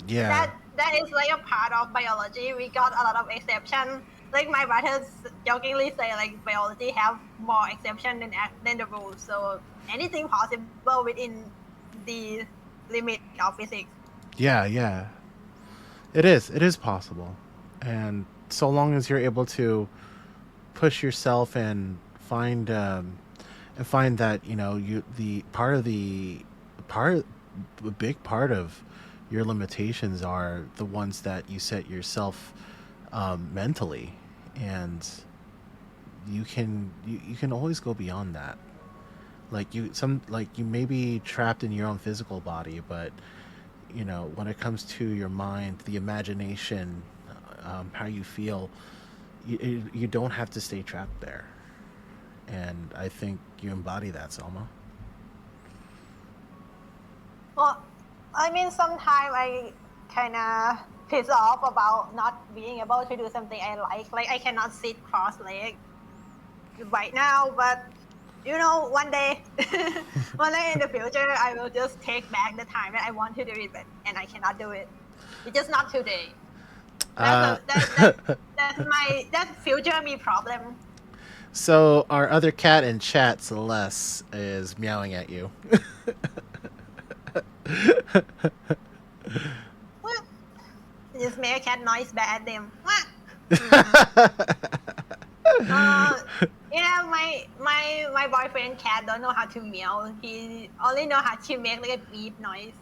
yeah. That is like a part of biology. We got a lot of exception. Like my brothers jokingly say, like biology have more exception than the rules. So anything possible within the limit of physics. Yeah. It is possible. And so long as you're able to push yourself and find that you the part of the part a big part of your limitations are the ones that you set yourself mentally, and you can always go beyond that. You may be trapped in your own physical body, but when it comes to your mind, the imagination, how you feel, you don't have to stay trapped there. And I think you embody that, Selma. Well, I mean, sometimes I kind of piss off about not being able to do something I like. Like I cannot sit cross-legged right now, but one day, one day in the future, I will just take back the time that I want to do it, and I cannot do it. It's just not today. Uh, That's future me problem. so our other cat in chat, Celeste, is meowing at you. Just make a cat noise back at them. My boyfriend cat don't know how to meow. He only know how to make like a beep noise.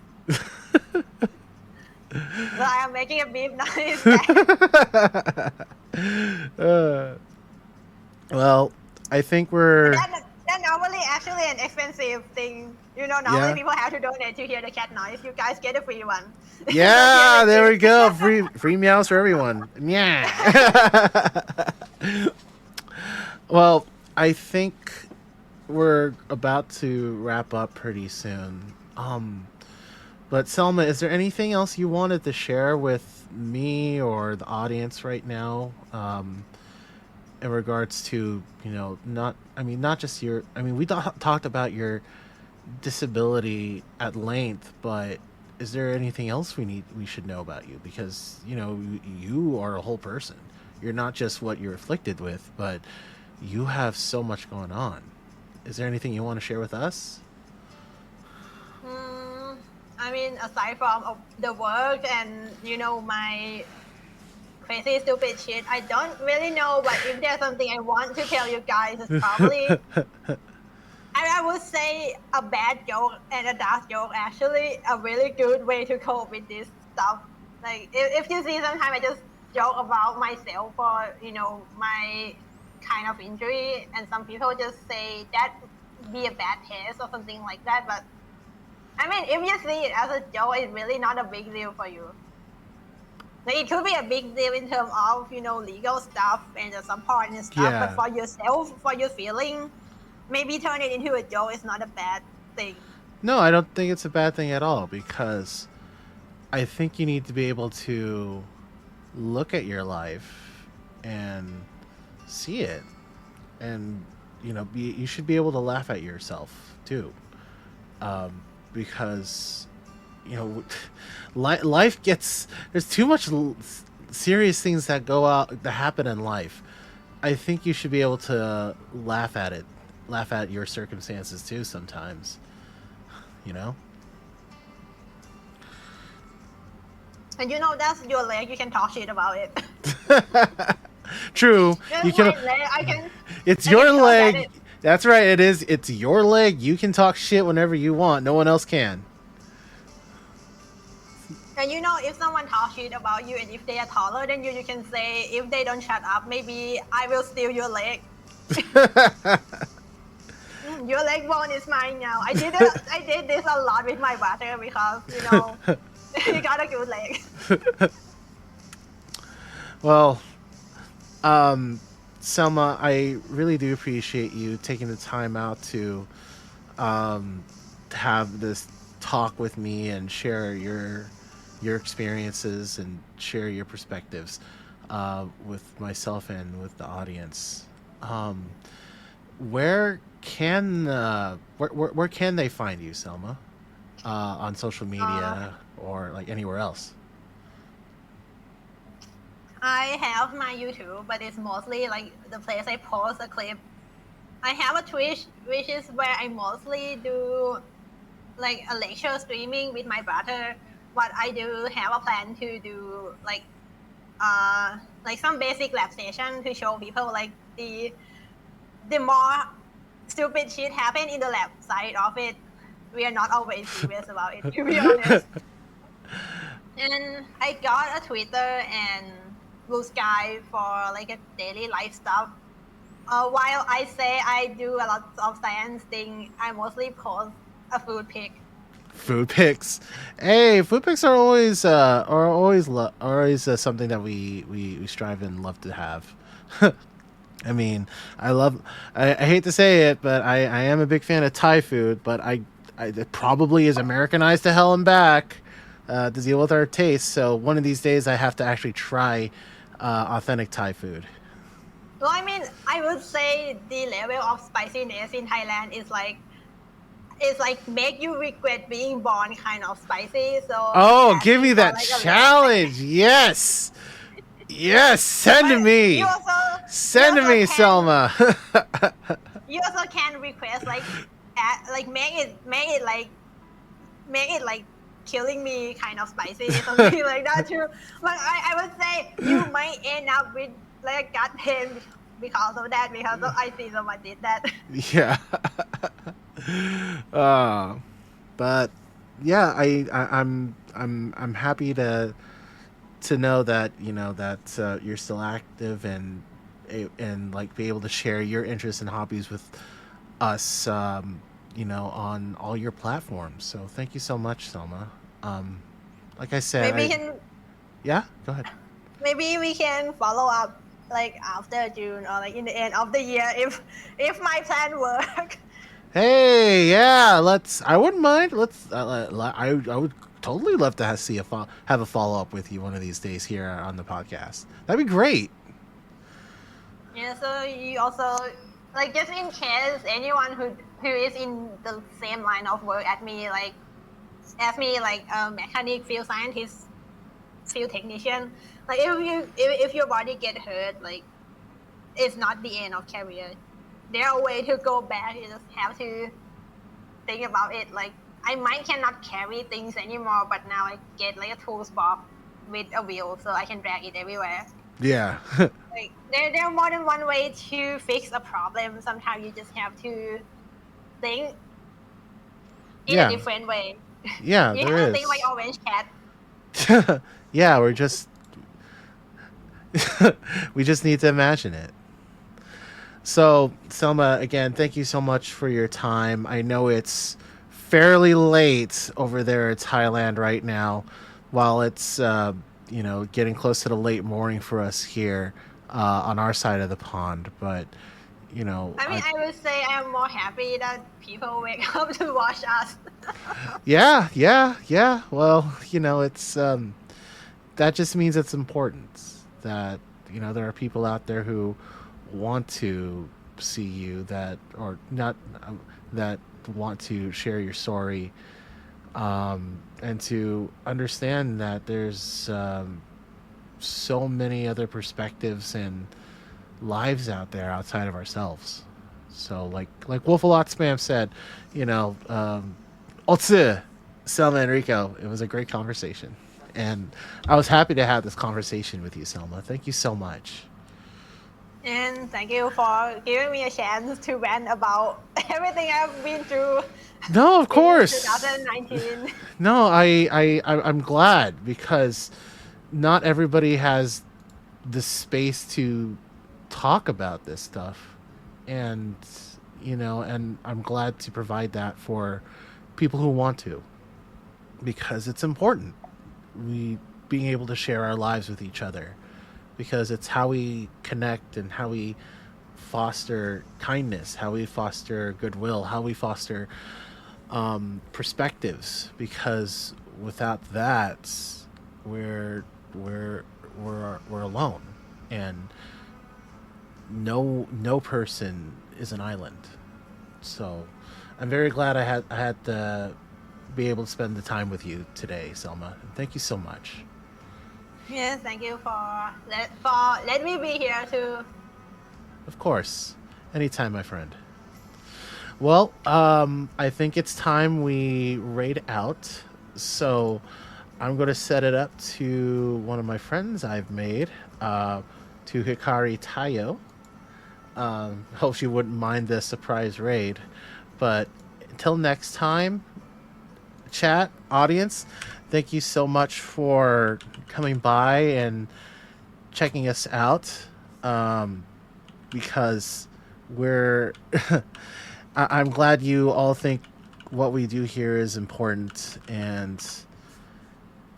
So I am making a beep noise. Well, I think we're That normally actually an expensive thing. Normally yeah. people have to donate to hear the cat noise. You guys get a free one. Yeah, there we go. Free meows for everyone. Yeah. Well, I think we're about to wrap up pretty soon. But Selma, is there anything else you wanted to share with me or the audience right now? In regards to not just your we talked about your disability at length, but is there anything else we should know about you? Because you are a whole person. You're not just what you're afflicted with, but you have so much going on. Is there anything you want to share with us? I mean, aside from the work and my crazy stupid shit, I don't really know. But if there's something I want to tell you guys, it's probably I would say a bad joke and a dark joke actually a really good way to cope with this stuff. Like if you see, sometimes I just joke about myself or my kind of injury, and some people just say that be a bad test or something like that. But I mean, if you see it as a joke, it's really not a big deal for you. Like, it could be a big deal in terms of legal stuff and the support and stuff, but Yeah. for yourself, for your feeling, maybe turn it into a joke is not a bad thing. No, I don't think it's a bad thing at all, because I think you need to be able to look at your life and see it, and you should be able to laugh at yourself too, because you know life gets, there's too much serious things that go out that happen in life. I think you should be able to laugh at it, laugh at your circumstances too sometimes, you know. And that's your leg. You can talk shit about it. True. That's You can. my leg. It's I your can talk at leg. it. That's right. It is. It's your leg. You can talk shit whenever you want. No one else can. And if someone talks shit about you and if they are taller than you, you can say, if they don't shut up, maybe I will steal your leg. Your leg bone is mine now. I did this a lot with my brother because he got a good leg. Well, Selma, I really do appreciate you taking the time out to have this talk with me and share your experiences and share your perspectives with myself and with the audience. Where can where can they find you, Selma? On social media or like anywhere else? I have my YouTube, but it's mostly like the place I post a clip. I have a Twitch, which is where I mostly do like a lecture streaming with my brother. But I do have a plan to do like some basic lab session to show people like the more stupid shit happen in the lab side of it. We are not always serious about it, to be honest. And I got a Twitter and Blue Sky for like a daily life stuff. While I say I do a lot of science thing, I mostly post a food pic. Food pics. Hey, food pics are always something that we strive and love to have. I mean, I hate to say it, but I am a big fan of Thai food, but it probably is Americanized to hell and back to deal with our tastes. So one of these days, I have to actually try authentic Thai food. Well, I mean, I would say the level of spiciness in Thailand is like make you regret being born kind of spicy. So Oh, give me that like challenge! Yes, yes, send to me. Send to me, Selma. You also can request like make it like killing me kind of spicy or something like that too. But I would say you might end up with like a gut pain because of that, because I see someone did that. Yeah. But yeah, I'm happy to know that that you're still active and like be able to share your interests and hobbies with us, on all your platforms. So thank you so much, Selma. Like I said, yeah, go ahead. Maybe we can follow up like after June or like in the end of the year if my plan work. Hey, yeah, I wouldn't mind. I would totally love to have a follow up with you one of these days here on the podcast. That'd be great. Yeah, so you also like, just in case anyone who is in the same line of work as me, like a mechanic, field scientist, field technician, like if your body get hurt, like it's not the end of career. There are ways to go back. You just have to think about it like I might cannot carry things anymore, but now I get like a tools box with a wheel, so I can drag it everywhere. Yeah. Like there are more than one way to fix a problem. Sometimes you just have to think in a Yeah. different way. Yeah, You there have to think like is. Orange Cat. Yeah, we just need to imagine it. So, Selma, again, thank you so much for your time. I know it's fairly late over there in Thailand right now, while it's getting close to the late morning for us here on our side of the pond. But I mean, I would say I'm more happy that people wake up to watch us. yeah, yeah, yeah. Well, it's that just means it's important that there are people out there who want to see you that or not that want to share your story, and to understand that there's so many other perspectives and lives out there outside of ourselves. So like Wolf a Lot Spam said, Otsu, Selma and Rico, it was a great conversation. And I was happy to have this conversation with you, Selma. Thank you so much. And thank you for giving me a chance to rant about everything I've been through No, of in course. 2019. No, I'm glad, because not everybody has the space to talk about this stuff, and and I'm glad to provide that for people who want to, because it's important. We being able to share our lives with each other, because it's how we connect and how we foster kindness, how we foster goodwill, how we foster perspectives. Because without that, we're we're we're alone, and no person is an island. So I'm very glad I had to be able to spend the time with you today, Selma. Thank you so much. Yes, thank you for let me be here too. Of course. Anytime, my friend. Well, I think it's time we raid out. So I'm going to set it up to one of my friends I've made, to Hikari Tayo. Hope she wouldn't mind the surprise raid. But until next time, chat, audience, thank you so much for coming by and checking us out. Because we're I'm glad you all think what we do here is important, and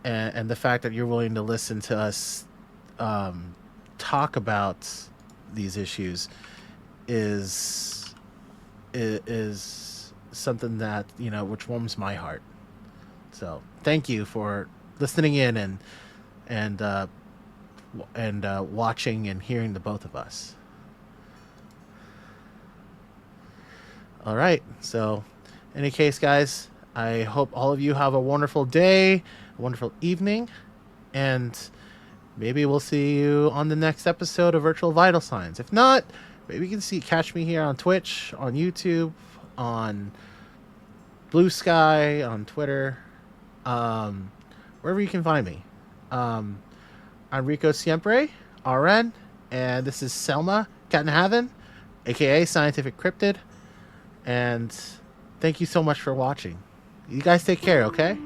the fact that you're willing to listen to us talk about these issues is something that which warms my heart. So thank you for listening in and watching and hearing the both of us. All right. So, in any case, guys, I hope all of you have a wonderful day, a wonderful evening, and maybe we'll see you on the next episode of Virtual Vital Signs. If not, maybe you can catch me here on Twitch, on YouTube, on Blue Sky, on Twitter, wherever you can find me. I'm Rico Siempre, RN, and this is Selma Kattenhaven, aka Scientific Cryptid. And thank you so much for watching. You guys take care, okay?